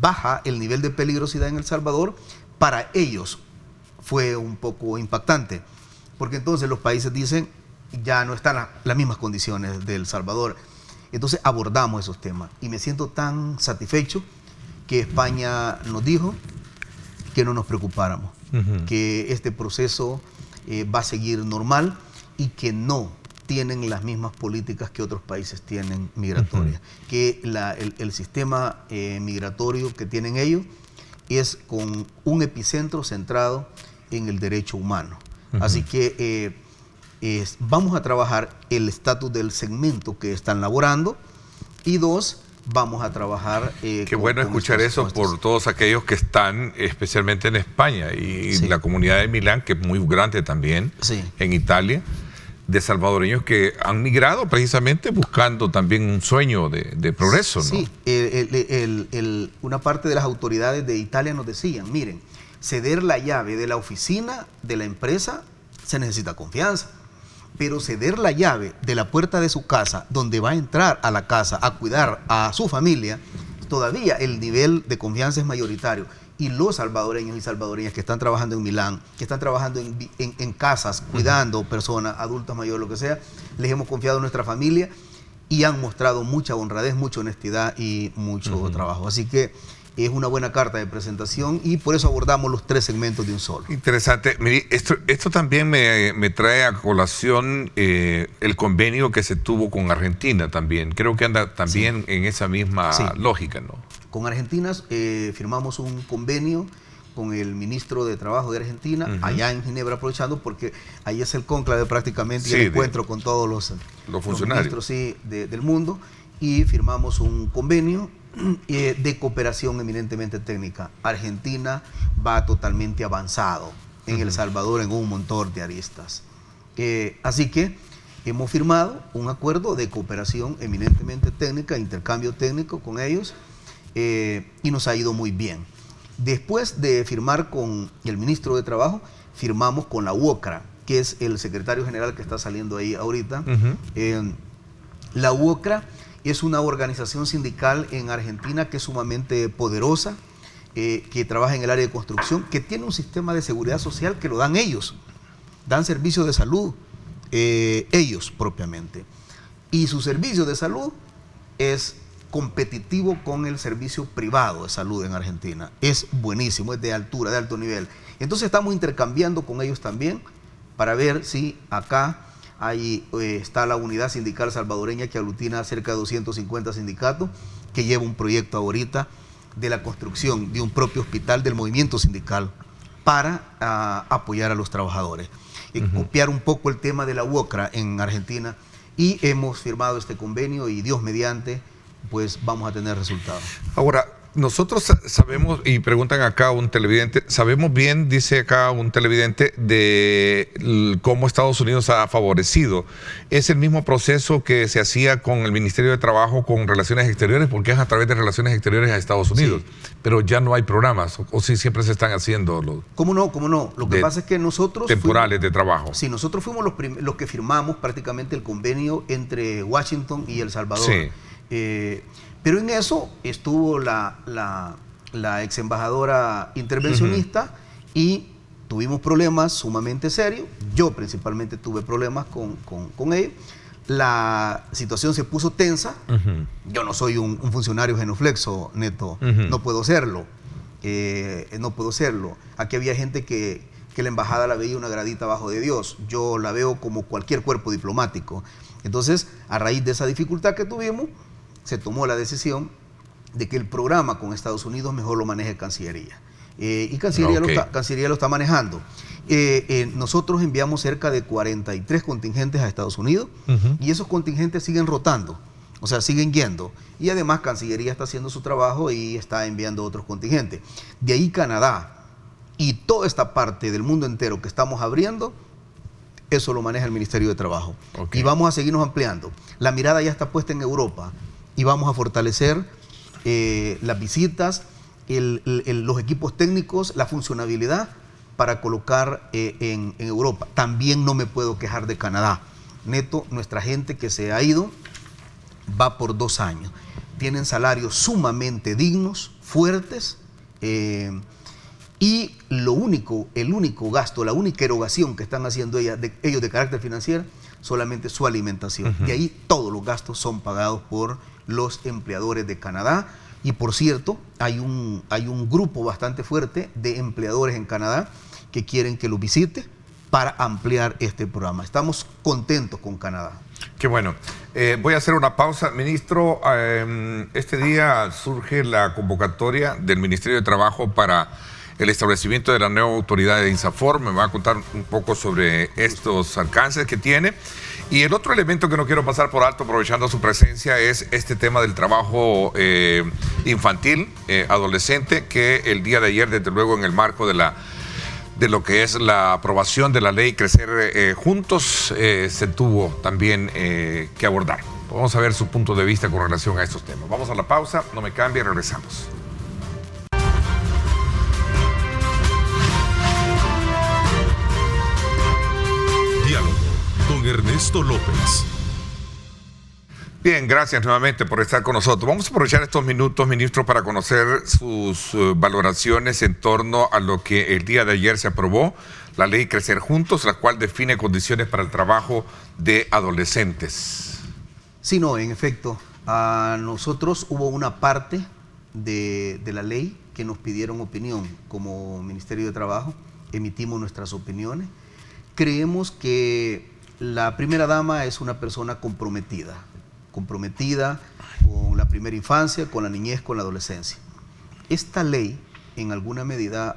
baja el nivel de peligrosidad en El Salvador, para ellos fue un poco impactante, porque entonces los países dicen, ya no están las mismas condiciones de El Salvador. Entonces abordamos esos temas y me siento tan satisfecho que España nos dijo que no nos preocupáramos, que este proceso va a seguir normal y que no tienen las mismas políticas que otros países tienen migratorias, que el sistema migratorio que tienen ellos es con un epicentro centrado en el derecho humano. Así que vamos a trabajar el estatus del segmento que están laborando, y 2, vamos a trabajar... Qué bueno escuchar eso por todos aquellos que están especialmente en España y la comunidad de Milán, que es muy grande también, en Italia, de salvadoreños que han migrado precisamente buscando también un sueño de progreso, ¿no? Sí, una parte de las autoridades de Italia nos decían, miren, ceder la llave de la oficina de la empresa se necesita confianza, pero ceder la llave de la puerta de su casa, donde va a entrar a la casa a cuidar a su familia, todavía el nivel de confianza es mayoritario. Y los salvadoreños y salvadoreñas que están trabajando en Milán, que están trabajando en casas, cuidando personas, adultos mayores, lo que sea, les hemos confiado en nuestra familia y han mostrado mucha honradez, mucha honestidad y mucho trabajo. Así que es una buena carta de presentación y por eso abordamos los 3 segmentos de un solo. Interesante. Mire, esto también me trae a colación el convenio que se tuvo con Argentina también. Creo que anda también en esa misma lógica, ¿no? Con Argentina firmamos un convenio con el ministro de Trabajo de Argentina, allá en Ginebra, aprovechando porque ahí es el cónclave prácticamente y el encuentro con todos los funcionarios del mundo, y firmamos un convenio de cooperación eminentemente técnica. Argentina va totalmente avanzado en El Salvador en un montón de aristas. Así que hemos firmado un acuerdo de cooperación eminentemente técnica, intercambio técnico con ellos, y nos ha ido muy bien. Después de firmar con el ministro de Trabajo, firmamos con la UOCRA, que es el secretario general que está saliendo ahí ahorita. La UOCRA es una organización sindical en Argentina que es sumamente poderosa, que trabaja en el área de construcción, que tiene un sistema de seguridad social que lo dan ellos, dan servicios de salud, ellos propiamente. Y su servicio de salud es competitivo con el servicio privado de salud en Argentina. Es buenísimo, es de altura, de alto nivel. Entonces estamos intercambiando con ellos también para ver si acá está la unidad sindical salvadoreña que aglutina a cerca de 250 sindicatos, que lleva un proyecto ahorita de la construcción de un propio hospital del movimiento sindical para apoyar a los trabajadores. Copiar un poco el tema de la UOCRA en Argentina, y hemos firmado este convenio y Dios mediante, pues vamos a tener resultados. Ahora, nosotros sabemos, y preguntan acá un televidente, sabemos bien, dice acá un televidente, de cómo Estados Unidos ha favorecido. ¿Es el mismo proceso que se hacía con el Ministerio de Trabajo con Relaciones Exteriores? Porque es a través de Relaciones Exteriores a Estados Unidos. Sí. Pero ya no hay programas, o sí siempre se están haciendo. ¿Cómo no? ¿Cómo no? Lo que pasa es que nosotros... Temporales de trabajo. Sí, nosotros fuimos los que firmamos prácticamente el convenio entre Washington y El Salvador. Sí. Pero en eso estuvo la ex embajadora intervencionista, y tuvimos problemas sumamente serios. Yo principalmente tuve problemas con ella. La situación se puso tensa. Yo no soy un funcionario genuflexo, Neto. No puedo serlo. No puedo serlo. Aquí había gente que la embajada la veía una gradita abajo de Dios. Yo la veo como cualquier cuerpo diplomático. Entonces, a raíz de esa dificultad que tuvimos, se tomó la decisión de que el programa con Estados Unidos mejor lo maneje Cancillería. Y Cancillería lo está manejando. Nosotros enviamos cerca de 43 contingentes a Estados Unidos, y esos contingentes siguen rotando, o sea, siguen yendo. Y además Cancillería está haciendo su trabajo y está enviando otros contingentes. De ahí Canadá y toda esta parte del mundo entero que estamos abriendo, eso lo maneja el Ministerio de Trabajo. Y vamos a seguirnos ampliando. La mirada ya está puesta en Europa, y vamos a fortalecer las visitas, los equipos técnicos, la funcionabilidad para colocar en Europa. También no me puedo quejar de Canadá. Neto, nuestra gente que se ha ido va por 2 años. Tienen salarios sumamente dignos, fuertes, y el único gasto, la única erogación que están haciendo ellos de carácter financiero, solamente su alimentación. De ahí todos los gastos son pagados por los empleadores de Canadá. Y por cierto, hay un grupo bastante fuerte de empleadores en Canadá que quieren que lo visite para ampliar este programa. Estamos contentos con Canadá. Qué bueno. Voy a hacer una pausa. Ministro, este día surge la convocatoria del Ministerio de Trabajo para el establecimiento de la nueva autoridad de INSAFORP. Me va a contar un poco sobre estos alcances que tiene. Y el otro elemento que no quiero pasar por alto, aprovechando su presencia, es este tema del trabajo infantil, adolescente, que el día de ayer, desde luego, en el marco de lo que es la aprobación de la ley Crecer Juntos, se tuvo también que abordar. Vamos a ver su punto de vista con relación a estos temas. Vamos a la pausa, no me cambie, regresamos. Diálogo con Ernesto López. Bien, gracias nuevamente por estar con nosotros. Vamos a aprovechar estos minutos, ministro, para conocer sus valoraciones en torno a lo que el día de ayer se aprobó, la ley Crecer Juntos, la cual define condiciones para el trabajo de adolescentes. Sí, no, en efecto, a nosotros hubo una parte de la ley que nos pidieron opinión. Como Ministerio de Trabajo emitimos nuestras opiniones. Creemos que la primera dama es una persona comprometida con la primera infancia, con la niñez, con la adolescencia. Esta ley, en alguna medida,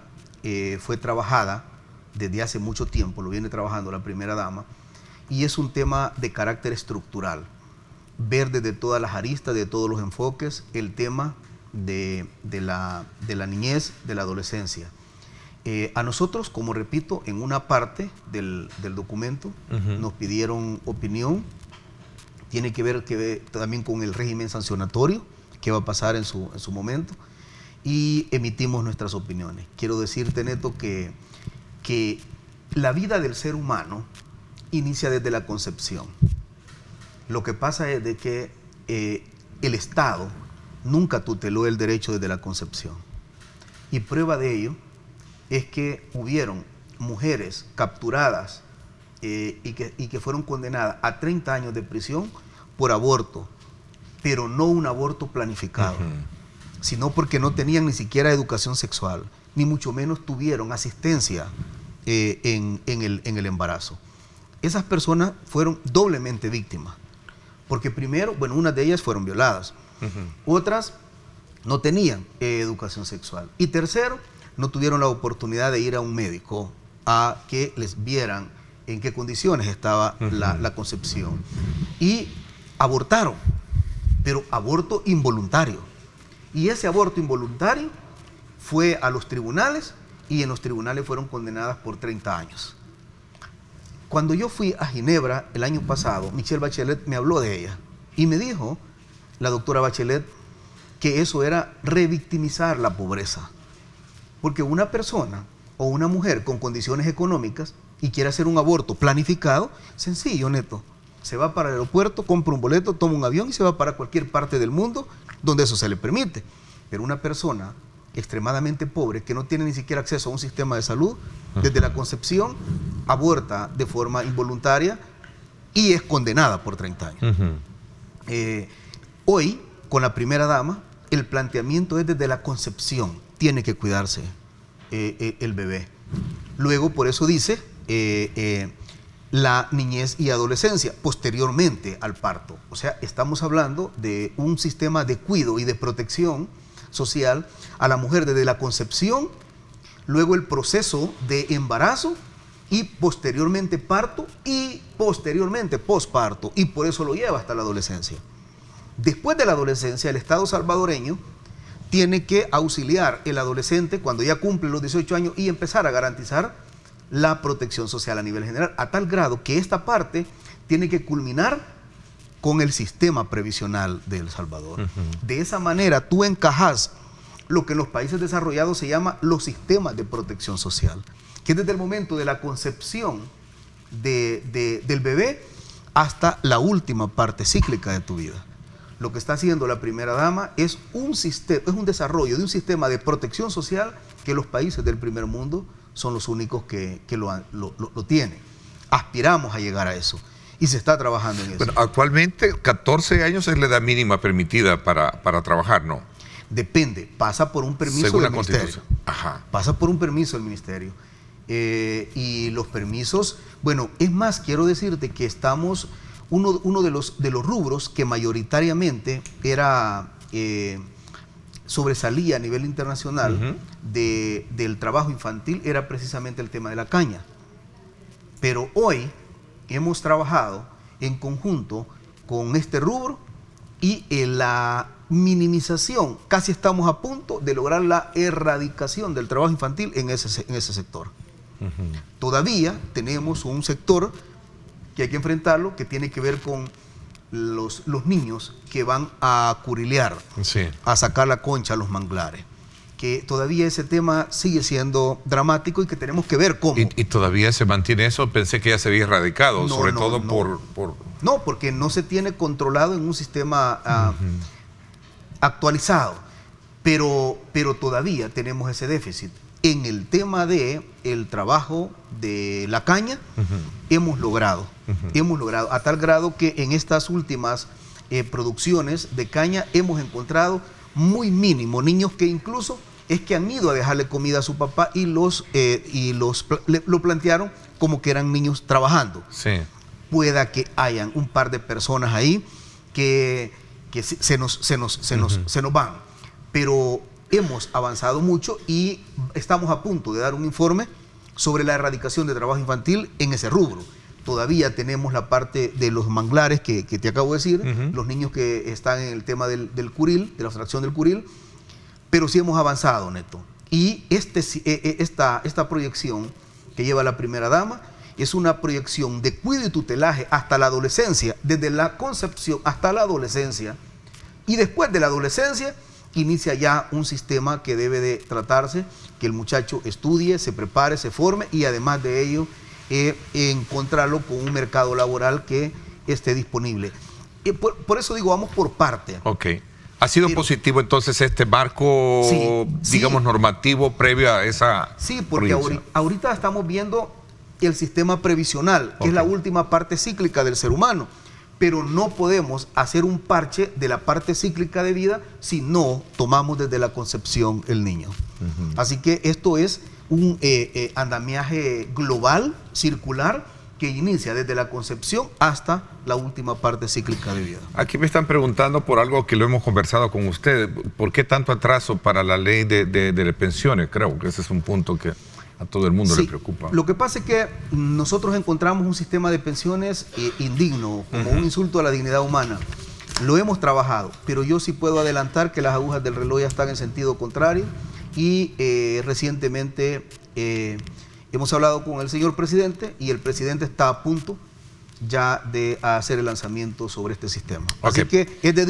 fue trabajada desde hace mucho tiempo, lo viene trabajando la primera dama, y es un tema de carácter estructural. Ver desde todas las aristas, de todos los enfoques, el tema de la niñez, de la adolescencia. A nosotros, como repito, en una parte del documento nos pidieron opinión. Tiene que ver también con el régimen sancionatorio, que va a pasar en su momento, y emitimos nuestras opiniones. Quiero decirte, Neto, que la vida del ser humano inicia desde la concepción. Lo que pasa es de que el Estado nunca tuteló el derecho desde la concepción. Y prueba de ello es que hubieron mujeres capturadas y que fueron condenadas a 30 años de prisión por aborto, pero no un aborto planificado, sino porque no tenían ni siquiera educación sexual, ni mucho menos tuvieron asistencia en el embarazo. Esas personas fueron doblemente víctimas, porque primero, bueno, unas de ellas fueron violadas, otras no tenían educación sexual, y tercero, no tuvieron la oportunidad de ir a un médico a que les vieran en qué condiciones estaba la concepción. Y abortaron, pero aborto involuntario. Y ese aborto involuntario fue a los tribunales, y en los tribunales fueron condenadas por 30 años. Cuando yo fui a Ginebra el año pasado, Michelle Bachelet me habló de ella y me dijo, la doctora Bachelet, que eso era revictimizar la pobreza. Porque una persona o una mujer con condiciones económicas y quiere hacer un aborto planificado, sencillo, Neto. Se va para el aeropuerto, compra un boleto, toma un avión y se va para cualquier parte del mundo donde eso se le permite. Pero una persona extremadamente pobre que no tiene ni siquiera acceso a un sistema de salud, desde la concepción aborta de forma involuntaria y es condenada por 30 años. Hoy, con la primera dama, el planteamiento es desde la concepción. Tiene que cuidarse el bebé. Luego, por eso dice la niñez y adolescencia, posteriormente al parto. O sea, estamos hablando de un sistema de cuidado y de protección social a la mujer desde la concepción, luego el proceso de embarazo y posteriormente parto y posteriormente posparto, y por eso lo lleva hasta la adolescencia. Después de la adolescencia, el Estado salvadoreño tiene que auxiliar al adolescente cuando ya cumple los 18 años y empezar a garantizar la protección social a nivel general, a tal grado que esta parte tiene que culminar con el sistema previsional de El Salvador. De esa manera tú encajas lo que en los países desarrollados se llama los sistemas de protección social, que es desde el momento de la concepción del bebé hasta la última parte cíclica de tu vida. Lo que está haciendo la primera dama es un desarrollo de un sistema de protección social que los países del primer mundo son los únicos que lo tienen. Aspiramos a llegar a eso y se está trabajando en eso. Bueno, actualmente 14 años es la edad mínima permitida para trabajar, ¿no? Depende, pasa por un permiso según del la ministerio. Constitución. Ajá. Pasa por un permiso del ministerio. Y los permisos, bueno, es más, quiero decirte que estamos, uno de los rubros que mayoritariamente sobresalía a nivel internacional del trabajo infantil era precisamente el tema de la caña. Pero hoy hemos trabajado en conjunto con este rubro y en la minimización, casi estamos a punto de lograr la erradicación del trabajo infantil en ese sector. Todavía tenemos un sector que hay que enfrentarlo, que tiene que ver con los niños que van a curilear, a sacar la concha a los manglares. Que todavía ese tema sigue siendo dramático y que tenemos que ver cómo. ¿Y todavía se mantiene eso? Pensé que ya se había erradicado, sobre todo por... No, porque no se tiene controlado en un sistema actualizado, pero todavía tenemos ese déficit. En el tema del trabajo de la caña, hemos logrado, a tal grado que en estas últimas producciones de caña hemos encontrado muy mínimo, niños que incluso es que han ido a dejarle comida a su papá y lo plantearon como que eran niños trabajando. Sí. Pueda que hayan un par de personas ahí que se nos van, pero hemos avanzado mucho y estamos a punto de dar un informe sobre la erradicación de trabajo infantil en ese rubro. Todavía tenemos la parte de los manglares que te acabo de decir, los niños que están en el tema del curil, de la extracción del curil, pero sí hemos avanzado, Neto. Y esta proyección que lleva la primera dama es una proyección de cuidado y tutelaje hasta la adolescencia, desde la concepción hasta la adolescencia, y después de la adolescencia inicia ya un sistema que debe de tratarse, que el muchacho estudie, se prepare, se forme y además de ello encontrarlo con un mercado laboral que esté disponible. Por eso digo, vamos por parte. Ok. ¿Ha sido positivo entonces este marco, digamos, normativo previo a esa Sí, porque ahorita estamos viendo el sistema previsional, que es la última parte cíclica del ser humano, pero no podemos hacer un parche de la parte cíclica de vida si no tomamos desde la concepción el niño. Así que esto es un andamiaje global, circular, que inicia desde la concepción hasta la última parte cíclica de vida. Aquí me están preguntando por algo que lo hemos conversado con ustedes. ¿Por qué tanto atraso para la ley de pensiones? Creo que ese es un punto que a todo el mundo le preocupa. Lo que pasa es que nosotros encontramos un sistema de pensiones indigno, como un insulto a la dignidad humana. Lo hemos trabajado, pero yo sí puedo adelantar que las agujas del reloj ya están en sentido contrario y recientemente hemos hablado con el señor presidente y el presidente está a punto ya de hacer el lanzamiento sobre este sistema. Así que es de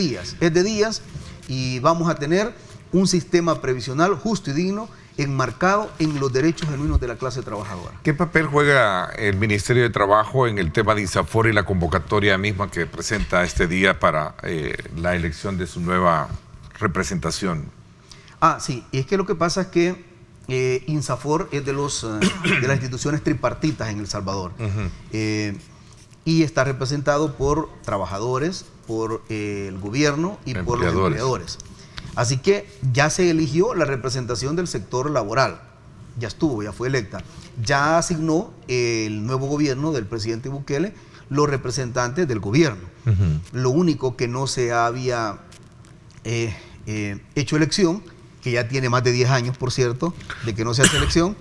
días y vamos a tener un sistema previsional justo y digno enmarcado en los derechos genuinos de la clase trabajadora. ¿Qué papel juega el Ministerio de Trabajo en el tema de INSAFOR y la convocatoria misma que presenta este día para la elección de su nueva representación? Sí, y es que lo que pasa es que INSAFOR es de las instituciones tripartitas en El Salvador y está representado por trabajadores, por el gobierno y por los empleadores. Así que ya se eligió la representación del sector laboral, ya fue electa. Ya asignó el nuevo gobierno del presidente Bukele los representantes del gobierno. Lo único que no se había hecho elección, que ya tiene más de 10 años, por cierto, de que no se hace elección,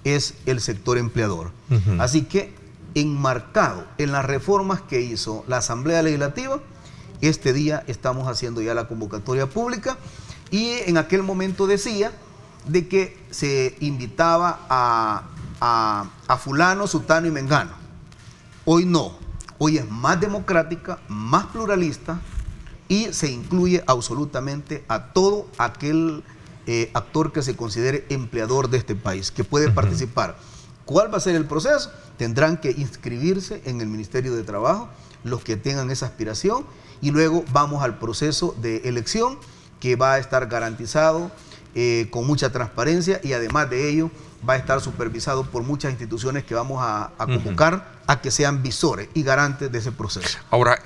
es el sector empleador. Así que, enmarcado en las reformas que hizo la Asamblea Legislativa, este día estamos haciendo ya la convocatoria pública y en aquel momento decía de que se invitaba a fulano, sutano y mengano. Hoy no, hoy es más democrática, más pluralista y se incluye absolutamente a todo aquel actor que se considere empleador de este país, que puede participar. ¿Cuál va a ser el proceso? Tendrán que inscribirse en el Ministerio de Trabajo los que tengan esa aspiración y luego vamos al proceso de elección que va a estar garantizado con mucha transparencia y además de ello va a estar supervisado por muchas instituciones que vamos a convocar a que sean visores y garantes de ese proceso. Ahora,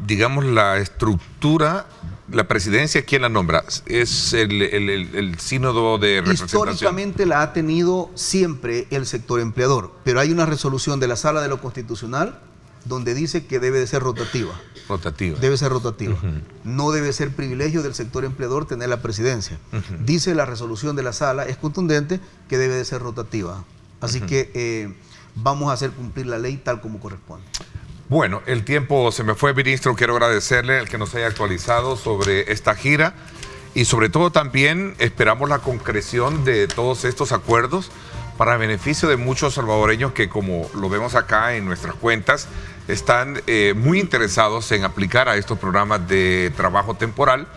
digamos la estructura, la presidencia, ¿quién la nombra? ¿Es el sínodo de representación? Históricamente la ha tenido siempre el sector empleador, pero hay una resolución de la Sala de lo Constitucional donde dice que debe de ser rotativa. Debe ser rotativa. No debe ser privilegio del sector empleador tener la presidencia. Dice la resolución de la sala, es contundente, que debe de ser rotativa. Así que vamos a hacer cumplir la ley tal como corresponde. Bueno, el tiempo se me fue, ministro. Quiero agradecerle el que nos haya actualizado sobre esta gira y sobre todo también esperamos la concreción de todos estos acuerdos para beneficio de muchos salvadoreños que, como lo vemos acá en nuestras cuentas, están muy interesados en aplicar a estos programas de trabajo temporal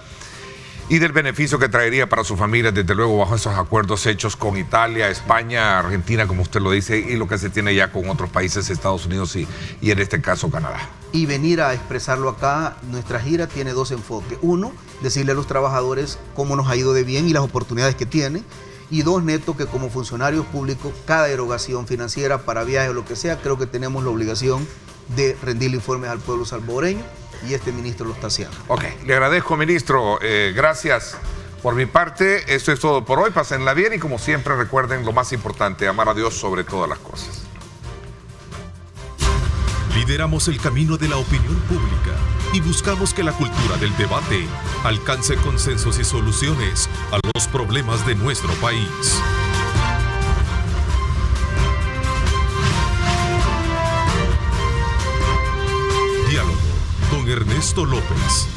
y del beneficio que traería para su familia, desde luego, bajo esos acuerdos hechos con Italia, España, Argentina, como usted lo dice, y lo que se tiene ya con otros países, Estados Unidos y en este caso Canadá. Y venir a expresarlo acá, nuestra gira tiene dos enfoques. Uno, decirle a los trabajadores cómo nos ha ido de bien y las oportunidades que tienen. Y dos, Neto, que como funcionarios públicos, cada erogación financiera para viajes o lo que sea, creo que tenemos la obligación de rendirle informes al pueblo salvadoreño y este ministro lo está haciendo. Ok, le agradezco, ministro. Gracias. Por mi parte, esto es todo por hoy. Pásenla bien y como siempre recuerden lo más importante, amar a Dios sobre todas las cosas. Lideramos el camino de la opinión pública y buscamos que la cultura del debate alcance consensos y soluciones a los problemas de nuestro país. Diálogo con Ernesto López.